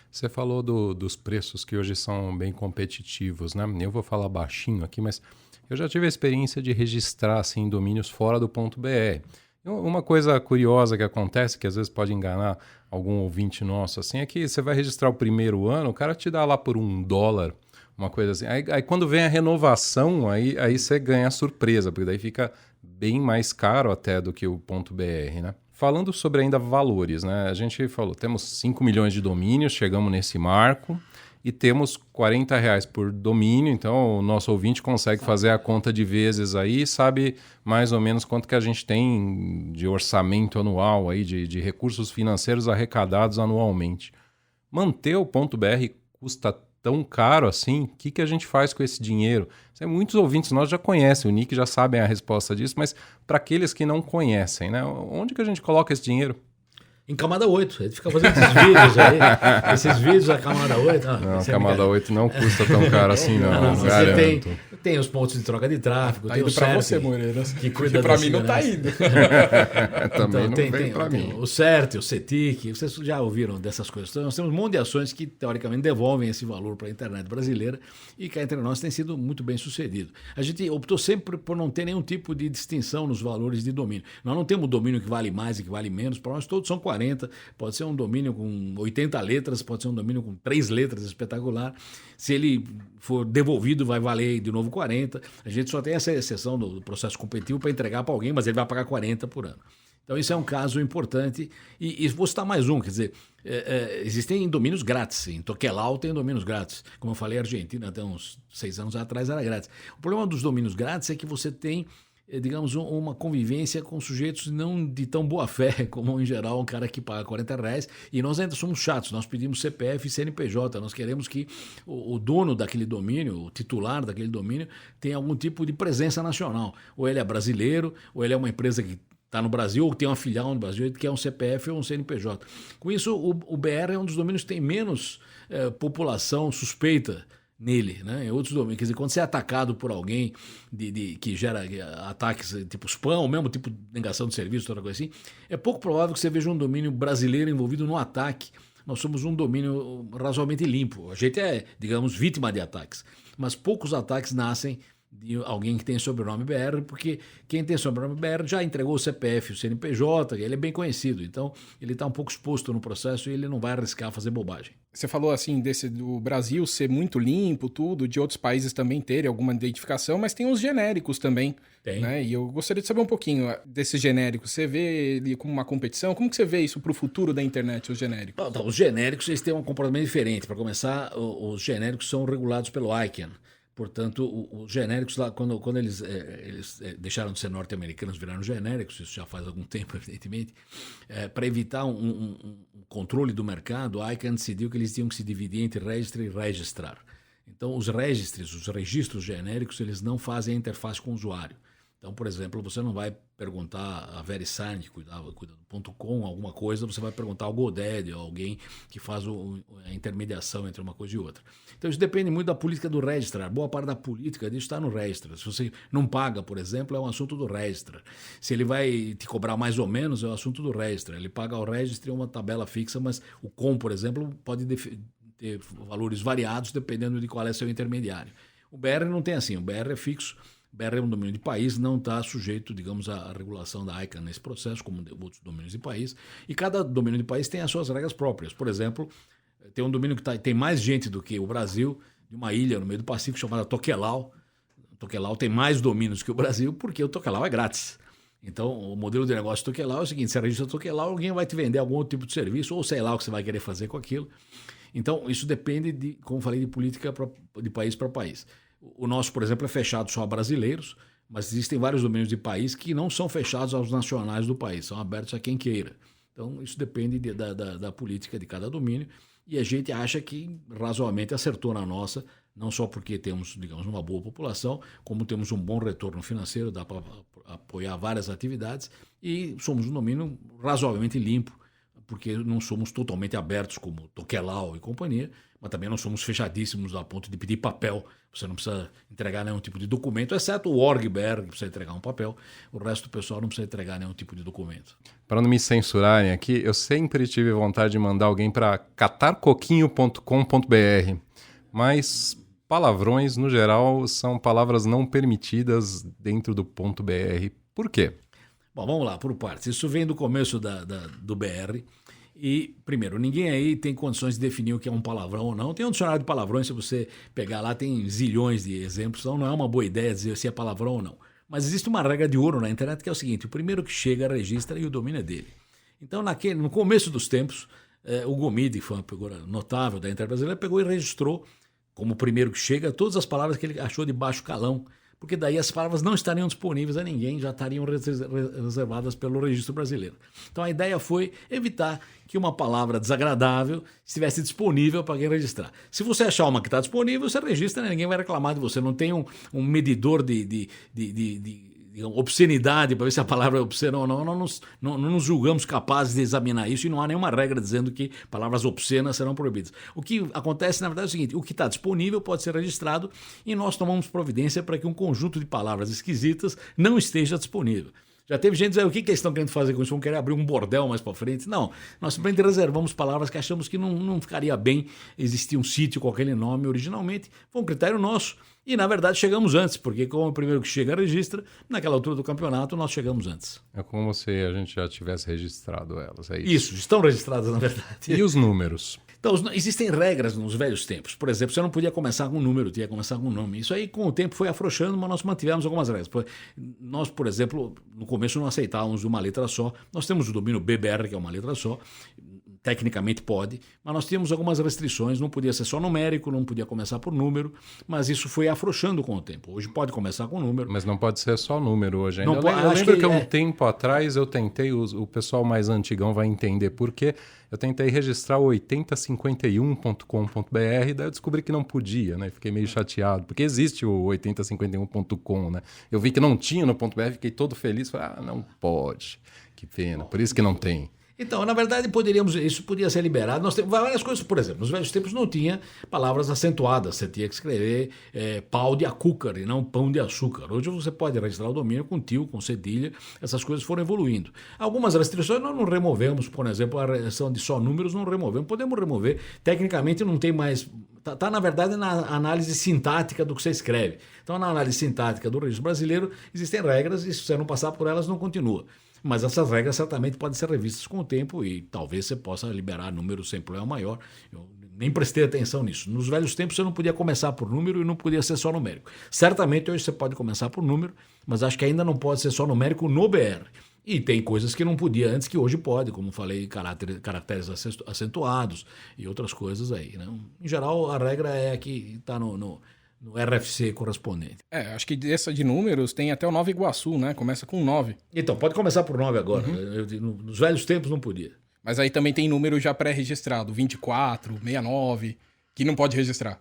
Você falou dos preços que hoje são bem competitivos, né? Eu vou falar baixinho aqui, mas eu já tive a experiência de registrar assim, domínios fora do .br. Uma coisa curiosa que acontece, que às vezes pode enganar algum ouvinte nosso, assim, é que você vai registrar o primeiro ano, o cara te dá lá por $1, uma coisa assim. Aí quando vem a renovação, aí você ganha a surpresa, porque daí fica bem mais caro até do que o .br, né? Falando sobre ainda valores, né? A gente falou, temos 5 milhões de domínios, chegamos nesse marco e temos R$40 por domínio, então o nosso ouvinte consegue fazer a conta de vezes aí e sabe mais ou menos quanto que a gente tem de orçamento anual, aí, de recursos financeiros arrecadados anualmente. Manter o .br custa tão caro assim? O que a gente faz com esse dinheiro? Muitos ouvintes nós já conhecem, o Nick já sabem a resposta disso, mas para aqueles que não conhecem, né? Onde que a gente coloca esse dinheiro? Em camada 8, a gente fica fazendo esses vídeos aí, esses vídeos da camada 8. Não, camada 8 não custa tão caro assim, não. Você tem os pontos de troca de tráfego, tá tem indo o para CERT, você, Moreira. que cuida para da mim não tá indo. Também então, não vem para mim. O CERT, o CETIC, vocês já ouviram dessas coisas. Então, nós temos um monte de ações que, teoricamente, devolvem esse valor para a internet brasileira e cá entre nós tem sido muito bem sucedido. A gente optou sempre por não ter nenhum tipo de distinção nos valores de domínio. Nós não temos domínio que vale mais e que vale menos, para nós todos são 40, pode ser um domínio com 80 letras, pode ser um domínio com 3 letras, espetacular. Se ele for devolvido, vai valer de novo 40. A gente só tem essa exceção do processo competitivo para entregar para alguém, mas ele vai pagar 40 por ano. Então, isso é um caso importante. E vou citar mais um, quer dizer, existem domínios grátis. Em Tokelau tem domínios grátis. Como eu falei, a Argentina, até uns 6 anos atrás, era grátis. O problema dos domínios grátis é que você tem, digamos, uma convivência com sujeitos não de tão boa fé, como em geral um cara que paga R$40, e nós ainda somos chatos, nós pedimos CPF e CNPJ, nós queremos que o dono daquele domínio, o titular daquele domínio, tenha algum tipo de presença nacional, ou ele é brasileiro, ou ele é uma empresa que está no Brasil, ou tem uma filial no Brasil, que é um CPF ou um CNPJ. Com isso, o BR é um dos domínios que tem menos população suspeita nele, né? Em outros domínios. Quer dizer, quando você é atacado por alguém que gera ataques tipo spam, ou mesmo tipo negação de serviço, toda coisa assim, é pouco provável que você veja um domínio brasileiro envolvido no ataque. Nós somos um domínio razoavelmente limpo. A gente é, digamos, vítima de ataques. Mas poucos ataques nascem de alguém que tem sobrenome BR, porque quem tem sobrenome BR já entregou o CPF, o CNPJ, ele é bem conhecido, então ele está um pouco exposto no processo e ele não vai arriscar fazer bobagem. Você falou assim do Brasil ser muito limpo, tudo, de outros países também terem alguma identificação, mas tem os genéricos também. Tem. Né? E eu gostaria de saber um pouquinho desses genéricos. Você vê ele como uma competição? Como que você vê isso para o futuro da internet, os genéricos? Então, os genéricos eles têm um comportamento diferente. Para começar, os genéricos são regulados pelo ICANN. Portanto, os genéricos lá, quando eles deixaram de ser norte-americanos, viraram genéricos, isso já faz algum tempo, evidentemente, para evitar um controle do mercado, a ICANN decidiu que eles tinham que se dividir entre registrar e registrar. Então, os registros genéricos, eles não fazem a interface com o usuário. Então, por exemplo, você não vai perguntar a VeriSign, que cuida do .com, alguma coisa, você vai perguntar ao GoDaddy, ou alguém que faz a intermediação entre uma coisa e outra. Então, isso depende muito da política do registrar. Boa parte da política disso está no registrar. Se você não paga, por exemplo, é um assunto do registrar. Se ele vai te cobrar mais ou menos, é um assunto do registrar. Ele paga ao registrar uma tabela fixa, mas o com, por exemplo, pode ter valores variados dependendo de qual é seu intermediário. O BR não tem assim, o BR é fixo, o BR é um domínio de país, não está sujeito, digamos, à regulação da ICANN nesse processo, como outros domínios de país, e cada domínio de país tem as suas regras próprias. Por exemplo, tem um domínio que tem mais gente do que o Brasil, de uma ilha no meio do Pacífico chamada Tokelau. Tokelau tem mais domínios que o Brasil porque o Tokelau é grátis. Então, o modelo de negócio do Tokelau é o seguinte: você registra Tokelau, alguém vai te vender algum outro tipo de serviço, ou sei lá o que você vai querer fazer com aquilo. Então, isso depende, de, como falei, de política de país para país. O nosso, por exemplo, é fechado só a brasileiros, mas existem vários domínios de país que não são fechados aos nacionais do país, são abertos a quem queira. Então, isso depende da política de cada domínio, e a gente acha que razoavelmente acertou na nossa, não só porque temos, digamos, uma boa população, como temos um bom retorno financeiro, dá para apoiar várias atividades, e somos um domínio razoavelmente limpo, porque não somos totalmente abertos como Tokelau e companhia, mas também não somos fechadíssimos a ponto de pedir papel. Você não precisa entregar nenhum tipo de documento, exceto o ORG-BR, que precisa entregar um papel. O resto do pessoal não precisa entregar nenhum tipo de documento. Para não me censurarem aqui, eu sempre tive vontade de mandar alguém para catarcoquinho.com.br, mas palavrões, no geral, são palavras não permitidas dentro do .br. Por quê? Bom, vamos lá, por partes. Isso vem do começo do BR. E, primeiro, ninguém aí tem condições de definir o que é um palavrão ou não. Tem um dicionário de palavrões, se você pegar lá, tem zilhões de exemplos, então não é uma boa ideia dizer se é palavrão ou não. Mas existe uma regra de ouro na internet que é o seguinte: o primeiro que chega registra e o domínio é dele. Então, no começo dos tempos, o Gomide, que foi uma figura notável da internet brasileira, pegou e registrou, como o primeiro que chega, todas as palavras que ele achou de baixo calão, porque daí as palavras não estariam disponíveis a ninguém, já estariam reservadas pelo registro brasileiro. Então a ideia foi evitar que uma palavra desagradável estivesse disponível para quem registrar. Se você achar uma que está disponível, você registra, né? Ninguém vai reclamar de você. Não tem um medidor de obscenidade para ver se a palavra é obscena ou não. Não nos julgamos capazes de examinar isso, e não há nenhuma regra dizendo que palavras obscenas serão proibidas. O que acontece, na verdade, é o seguinte: o que está disponível pode ser registrado, e nós tomamos providência para que um conjunto de palavras esquisitas não esteja disponível. Já teve gente dizendo: o que eles estão querendo fazer com isso? Vão querer abrir um bordel mais para frente? Não, nós simplesmente reservamos palavras que achamos que não ficaria bem existir um sítio com aquele nome originalmente. Foi um critério nosso. E, na verdade, chegamos antes, porque como o primeiro que chega registra, naquela altura do campeonato, nós chegamos antes. É como se a gente já tivesse registrado elas, é isso? Isso, estão registradas, na verdade. E os números? Então, existem regras nos velhos tempos. Por exemplo, você não podia começar com um número, tinha que começar com um nome. Isso aí, com o tempo, foi afrouxando, mas nós mantivemos algumas regras. Nós, por exemplo, no começo não aceitávamos uma letra só. Nós temos o domínio BBR, que é uma letra só. Tecnicamente pode, mas nós tínhamos algumas restrições, não podia ser só numérico, não podia começar por número, mas isso foi afrouxando com o tempo. Hoje pode começar com número. Mas não pode ser só número hoje ainda. Não pode, eu lembro que um tempo atrás eu tentei, o pessoal mais antigão vai entender por quê, eu tentei registrar o 8051.com.br, daí eu descobri que não podia, né? Fiquei meio chateado, porque existe o 8051.com, né? Eu vi que não tinha no .br, fiquei todo feliz, falei, não pode, que pena, por isso que não tem. Então, na verdade, isso podia ser liberado. Nós temos várias coisas, por exemplo, nos velhos tempos não tinha palavras acentuadas, você tinha que escrever pau de açúcar e não pão de açúcar. Hoje você pode registrar o domínio com tio, com cedilha, essas coisas foram evoluindo. Algumas restrições nós não removemos, por exemplo, a restrição de só números não removemos, podemos remover, tecnicamente não tem mais... Está, na verdade, na análise sintática do que você escreve. Então, na análise sintática do registro brasileiro, existem regras e se você não passar por elas, não continua. Mas essas regras certamente podem ser revistas com o tempo e talvez você possa liberar números sem problema maior. Eu nem prestei atenção nisso. Nos velhos tempos você não podia começar por número e não podia ser só numérico. Certamente hoje você pode começar por número, mas acho que ainda não pode ser só numérico no BR. E tem coisas que não podia antes que hoje pode, como falei, caracteres acentuados e outras coisas aí, né? Em geral, a regra é que está no RFC correspondente. Acho que essa de números tem até o Nova Iguaçu, né? Começa com 9. Então, pode começar por 9 agora. Nos velhos tempos não podia. Mas aí também tem número já pré-registrado, 24, 69, que não pode registrar.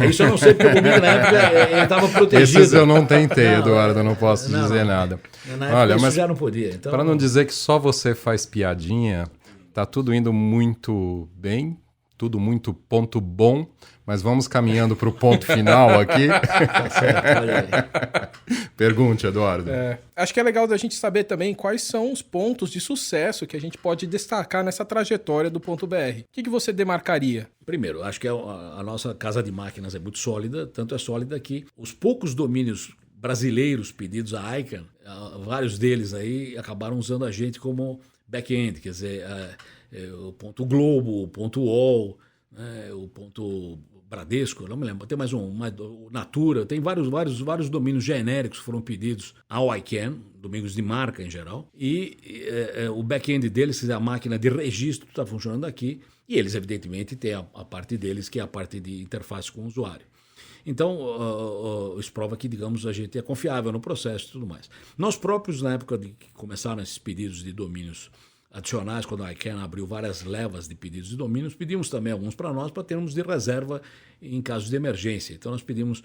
Isso eu não sei, porque o comigo na época ele estava protegido. Esses eu não tentei, Eduardo, eu não posso dizer nada. Na época Olha, isso mas já não podia. Então... para não dizer que só você faz piadinha, tá tudo indo muito bem, tudo muito ponto bom, mas vamos caminhando para o ponto final aqui. Tá certo, olha aí. Pergunte, Eduardo. Acho que é legal da gente saber também quais são os pontos de sucesso que a gente pode destacar nessa trajetória do ponto BR. O que você demarcaria? Primeiro, acho que a nossa casa de máquinas é muito sólida, tanto é sólida que os poucos domínios brasileiros pedidos à ICANN, vários deles aí acabaram usando a gente como back-end, quer dizer, o ponto Globo, o ponto UOL, né, o ponto Bradesco, não me lembro, tem mais o Natura, tem vários domínios genéricos que foram pedidos ao ICANN, domínios de marca em geral, e o back-end deles, quer dizer, a máquina de registro está funcionando aqui, e eles evidentemente têm a parte deles, que é a parte de interface com o usuário. Então, isso prova que, digamos, a gente é confiável no processo e tudo mais. Nós próprios, na época de que começaram esses pedidos de domínios adicionais, quando a ICANN abriu várias levas de pedidos de domínios, pedimos também alguns para nós para termos de reserva em casos de emergência. Então, nós pedimos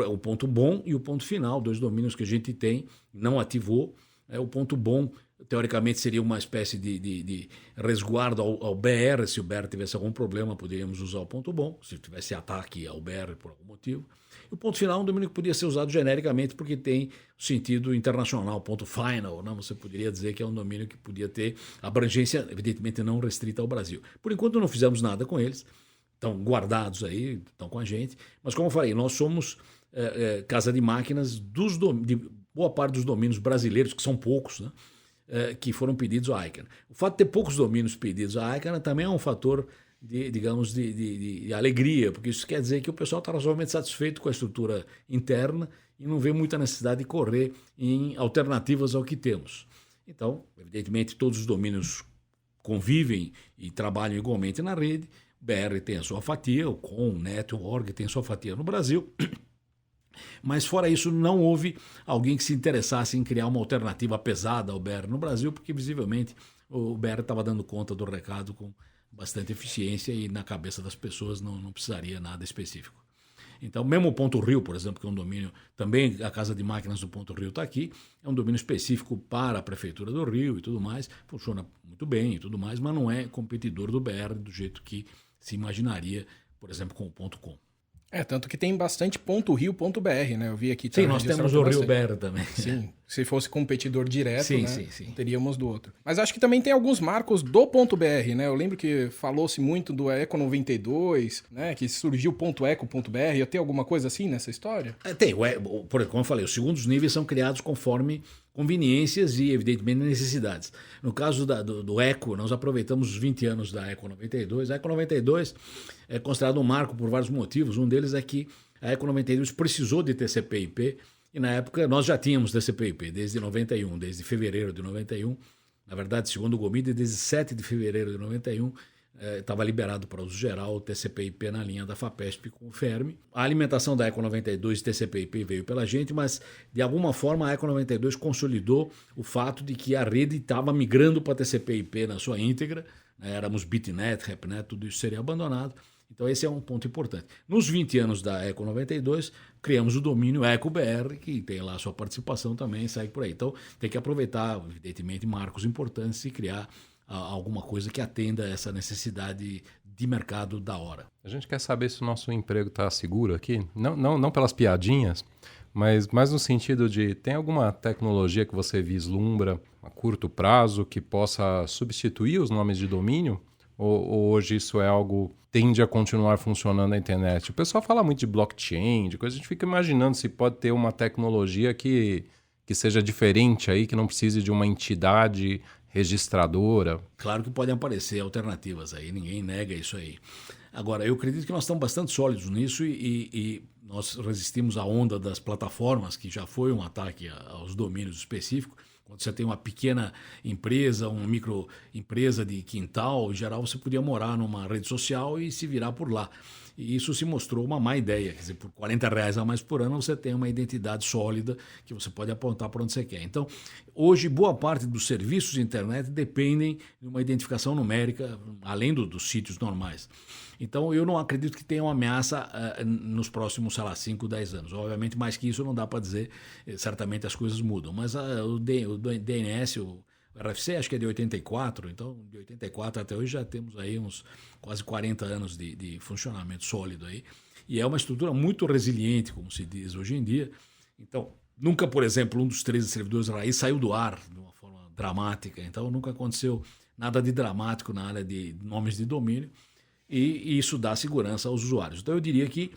o ponto bom e o ponto final, 2 domínios que a gente tem, não ativou. O ponto bom, teoricamente, seria uma espécie de resguardo ao BR. Se o BR tivesse algum problema, poderíamos usar o ponto bom, se tivesse ataque ao BR por algum motivo. E o ponto final é um domínio que podia ser usado genericamente porque tem sentido internacional, ponto final, né? Você poderia dizer que é um domínio que podia ter abrangência, evidentemente não restrita ao Brasil. Por enquanto não fizemos nada com eles, estão guardados aí, estão com a gente, mas como eu falei, nós somos casa de máquinas de boa parte dos domínios brasileiros, que são poucos, né? Que foram pedidos à ICANN. O fato de ter poucos domínios pedidos à ICANN também é um fator de alegria, porque isso quer dizer que o pessoal está razoavelmente satisfeito com a estrutura interna e não vê muita necessidade de correr em alternativas ao que temos. Então, evidentemente, todos os domínios convivem e trabalham igualmente na rede. O BR tem a sua fatia, o COM, o NET, o ORG tem a sua fatia no Brasil. Mas fora isso, não houve alguém que se interessasse em criar uma alternativa pesada ao BR no Brasil, porque visivelmente o BR estava dando conta do recado com bastante eficiência e na cabeça das pessoas não precisaria nada específico. Então, mesmo o Ponto Rio, por exemplo, que é um domínio, também a Casa de Máquinas do Ponto Rio está aqui, é um domínio específico para a Prefeitura do Rio e tudo mais, funciona muito bem e tudo mais, mas não é competidor do BR do jeito que se imaginaria, por exemplo, com o ponto .com. Tanto que tem bastante ponto Rio, ponto BR, né? Eu vi aqui. Sim, nós temos o Rio BR também. Sim, se fosse competidor direto, sim, né? Sim. Teríamos do outro. Mas acho que também tem alguns marcos do ponto BR, né? Eu lembro que falou-se muito do Eco 92, né? Que surgiu ponto Eco, ponto BR. Eu tenho alguma coisa assim nessa história? Tem. Como eu falei, os segundos níveis são criados conforme conveniências e, evidentemente, necessidades. No caso do Eco, nós aproveitamos os 20 anos da Eco 92. A Eco 92 é considerado um marco por vários motivos. Um deles é que a Eco 92 precisou de TCP/IP e, na época, nós já tínhamos TCP/IP desde 91, desde fevereiro de 91. Na verdade, segundo o Gomide, desde 7 de fevereiro de 91, estava liberado para uso geral o TCP/IP na linha da FAPESP com o Fermi. A alimentação da Eco 92 TCP/IP veio pela gente, mas de alguma forma a Eco 92 consolidou o fato de que a rede estava migrando para TCP/IP na sua íntegra, né? Éramos Bitnet, Repnet, tudo isso seria abandonado. Então esse é um ponto importante. Nos 20 anos da Eco 92, criamos o domínio EcoBR, que tem lá a sua participação também, segue por aí. Então tem que aproveitar, evidentemente, marcos importantes e criar alguma coisa que atenda a essa necessidade de mercado da hora. A gente quer saber se o nosso emprego está seguro aqui, não pelas piadinhas, mas mais no sentido de, tem alguma tecnologia que você vislumbra a curto prazo que possa substituir os nomes de domínio? Ou hoje isso é algo que tende a continuar funcionando na internet? O pessoal fala muito de blockchain, de coisa, a gente fica imaginando se pode ter uma tecnologia que seja diferente aí, que não precise de uma entidade registradora. Claro que podem aparecer alternativas aí, ninguém nega isso aí. Agora, eu acredito que nós estamos bastante sólidos nisso e nós resistimos à onda das plataformas, que já foi um ataque aos domínios específicos. Quando você tem uma pequena empresa, uma microempresa de quintal, em geral você podia morar numa rede social e se virar por lá. E isso se mostrou uma má ideia. Quer dizer, por R$40 a mais por ano você tem uma identidade sólida que você pode apontar para onde você quer. Então, hoje, boa parte dos serviços de internet dependem de uma identificação numérica, além dos sítios normais. Então, eu não acredito que tenha uma ameaça nos próximos, 5, 10 anos. Obviamente, mais que isso não dá para dizer, certamente as coisas mudam. Mas o DNS, O RFC acho que é de 84, então de 84 até hoje já temos aí uns quase 40 anos de funcionamento sólido aí. E é uma estrutura muito resiliente, como se diz hoje em dia. Então, nunca, por exemplo, um dos 13 servidores raiz saiu do ar de uma forma dramática. Então, nunca aconteceu nada de dramático na área de nomes de domínio. E isso dá segurança aos usuários. Então, eu diria que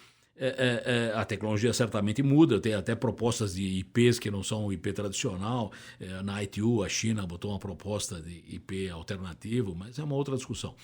a tecnologia certamente muda. Tem até propostas de IPs que não são o IP tradicional. Na ITU, a China botou uma proposta de IP alternativo, mas é uma outra discussão.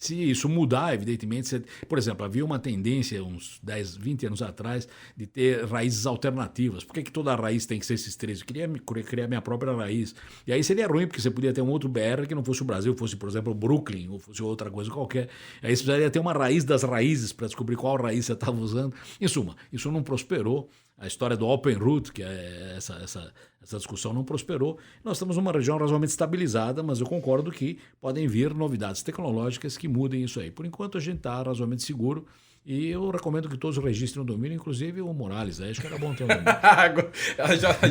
Se isso mudar, evidentemente, por exemplo, havia uma tendência uns 10, 20 anos atrás de ter raízes alternativas. Por que toda raiz tem que ser esses 13? Eu queria criar minha própria raiz. E aí seria ruim, porque você podia ter um outro BR que não fosse o Brasil, fosse, por exemplo, o Brooklyn, ou fosse outra coisa qualquer. Aí você precisaria ter uma raiz das raízes para descobrir qual raiz você estava usando. Em suma, isso não prosperou. A história do Open Root, que é essa discussão, não prosperou. Nós estamos numa região razoavelmente estabilizada, mas eu concordo que podem vir novidades tecnológicas que mudem isso aí. Por enquanto, a gente está razoavelmente seguro e eu recomendo que todos registrem o domínio, inclusive o Morales. Acho que era bom ter um domínio.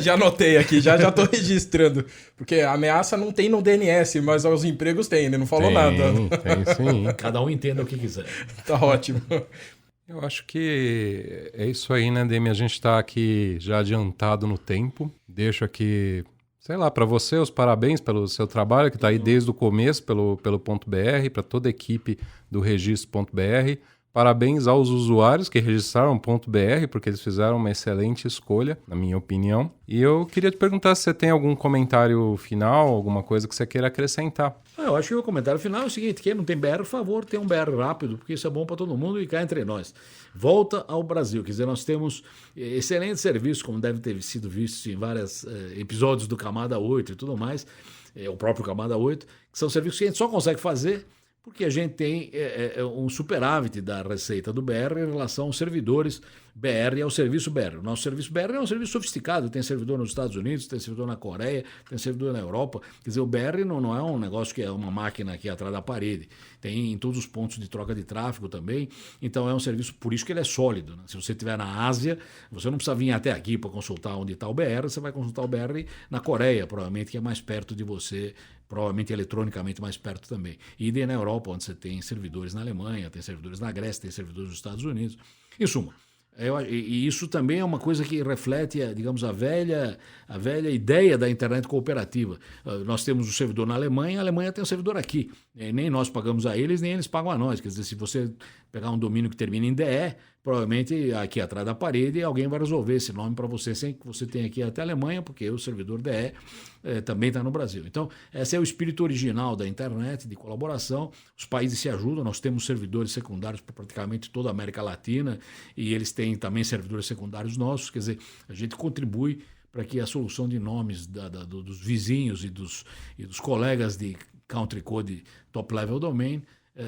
já anotei aqui, já estou registrando. Porque a ameaça não tem no DNS, mas os empregos tem, ele não falou nada. Tem sim. Cada um entenda o que quiser. Tá ótimo. Eu acho que é isso aí, né, Demi? A gente está aqui já adiantado no tempo. Deixo aqui, sei lá, para você os parabéns pelo seu trabalho, que está aí desde o começo pelo .br, para toda a equipe do registro.br. Parabéns aos usuários que registraram .br, porque eles fizeram uma excelente escolha, na minha opinião. E eu queria te perguntar se você tem algum comentário final, alguma coisa que você queira acrescentar. Eu acho que o comentário final é o seguinte: quem não tem BR, por favor, tenha um BR rápido, porque isso é bom para todo mundo e cá entre nós. Volta ao Brasil, quer dizer, nós temos excelentes serviços, como deve ter sido visto em vários episódios do Camada 8 e tudo mais, o próprio Camada 8, que são serviços que a gente só consegue fazer porque a gente tem um superávit da receita do BR em relação aos servidores BR e ao serviço BR. O nosso serviço BR é um serviço sofisticado, tem servidor nos Estados Unidos, tem servidor na Coreia, tem servidor na Europa. Quer dizer, o BR não é um negócio que é uma máquina aqui atrás da parede. Tem em todos os pontos de troca de tráfego também. Então é um serviço, por isso que ele é sólido, né? Se você estiver na Ásia, você não precisa vir até aqui para consultar onde está o BR, você vai consultar o BR na Coreia, provavelmente, que é mais perto de você, provavelmente eletronicamente mais perto também. E na Europa, onde você tem servidores na Alemanha, tem servidores na Grécia, tem servidores nos Estados Unidos. Em suma, e isso também é uma coisa que reflete, digamos, a velha ideia da internet cooperativa. Nós temos um servidor na Alemanha, a Alemanha tem um servidor aqui. Nem nós pagamos a eles, nem eles pagam a nós. Quer dizer, se você pegar um domínio que termina em DE, provavelmente aqui atrás da parede alguém vai resolver esse nome para você, sem que você tenha aqui até a Alemanha, porque o servidor DE também está no Brasil. Então, esse é o espírito original da internet, de colaboração. Os países se ajudam, nós temos servidores secundários para praticamente toda a América Latina e eles têm também servidores secundários nossos. Quer dizer, a gente contribui para que a solução de nomes dos vizinhos e dos colegas de country code top level domain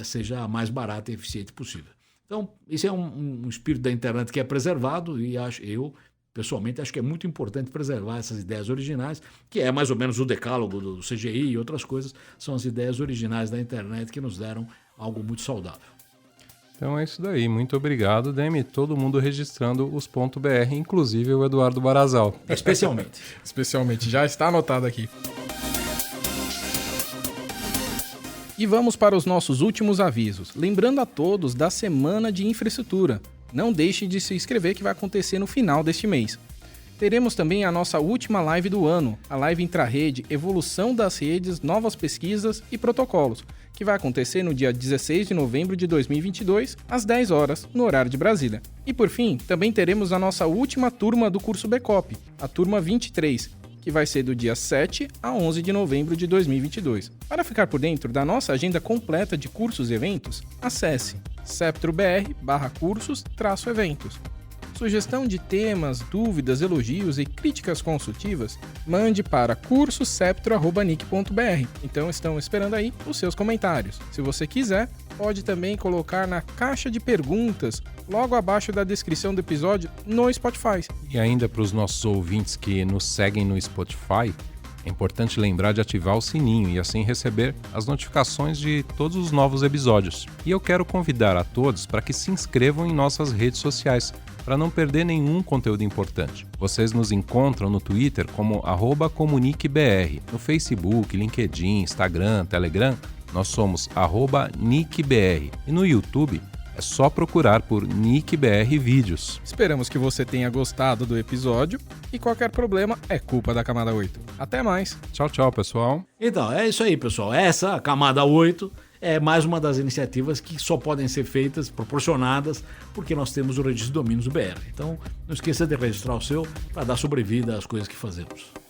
seja a mais barata e eficiente possível. Então, esse é um espírito da internet que é preservado e eu, pessoalmente, acho que é muito importante preservar essas ideias originais, que é mais ou menos o decálogo do CGI e outras coisas, são as ideias originais da internet que nos deram algo muito saudável. Então é isso daí. Muito obrigado, Demi. Todo mundo registrando os .br, inclusive o Eduardo Barazal. Especialmente. Já está anotado aqui. E vamos para os nossos últimos avisos. Lembrando a todos da Semana de Infraestrutura. Não deixe de se inscrever, que vai acontecer no final deste mês. Teremos também a nossa última live do ano, a live intra-rede, evolução das redes, novas pesquisas e protocolos, que vai acontecer no dia 16 de novembro de 2022, às 10 horas, no horário de Brasília. E por fim, também teremos a nossa última turma do curso Backup, a turma 23, que vai ser do dia 7 a 11 de novembro de 2022. Para ficar por dentro da nossa agenda completa de cursos e eventos, acesse septrobr/cursos-eventos. Sugestão de temas, dúvidas, elogios e críticas consultivas, mande para cursoseptro@nic.br. Então estão esperando aí os seus comentários. Se você quiser, pode também colocar na caixa de perguntas, logo abaixo da descrição do episódio, no Spotify. E ainda para os nossos ouvintes que nos seguem no Spotify, É importante lembrar de ativar o sininho e assim receber as notificações de todos os novos episódios. E eu quero convidar a todos para que se inscrevam em nossas redes sociais, para não perder nenhum conteúdo importante. Vocês nos encontram no Twitter como @comuniquebr, no Facebook, LinkedIn, Instagram, Telegram, nós somos @nickbr e no YouTube é só procurar por NickBR Vídeos. Esperamos que você tenha gostado do episódio e qualquer problema é culpa da Camada 8. Até mais! Tchau, tchau, pessoal! Então, é isso aí, pessoal. Essa, a Camada 8, é mais uma das iniciativas que só podem ser feitas, proporcionadas, porque nós temos o registro de domínios do BR. Então, não esqueça de registrar o seu para dar sobrevida às coisas que fazemos.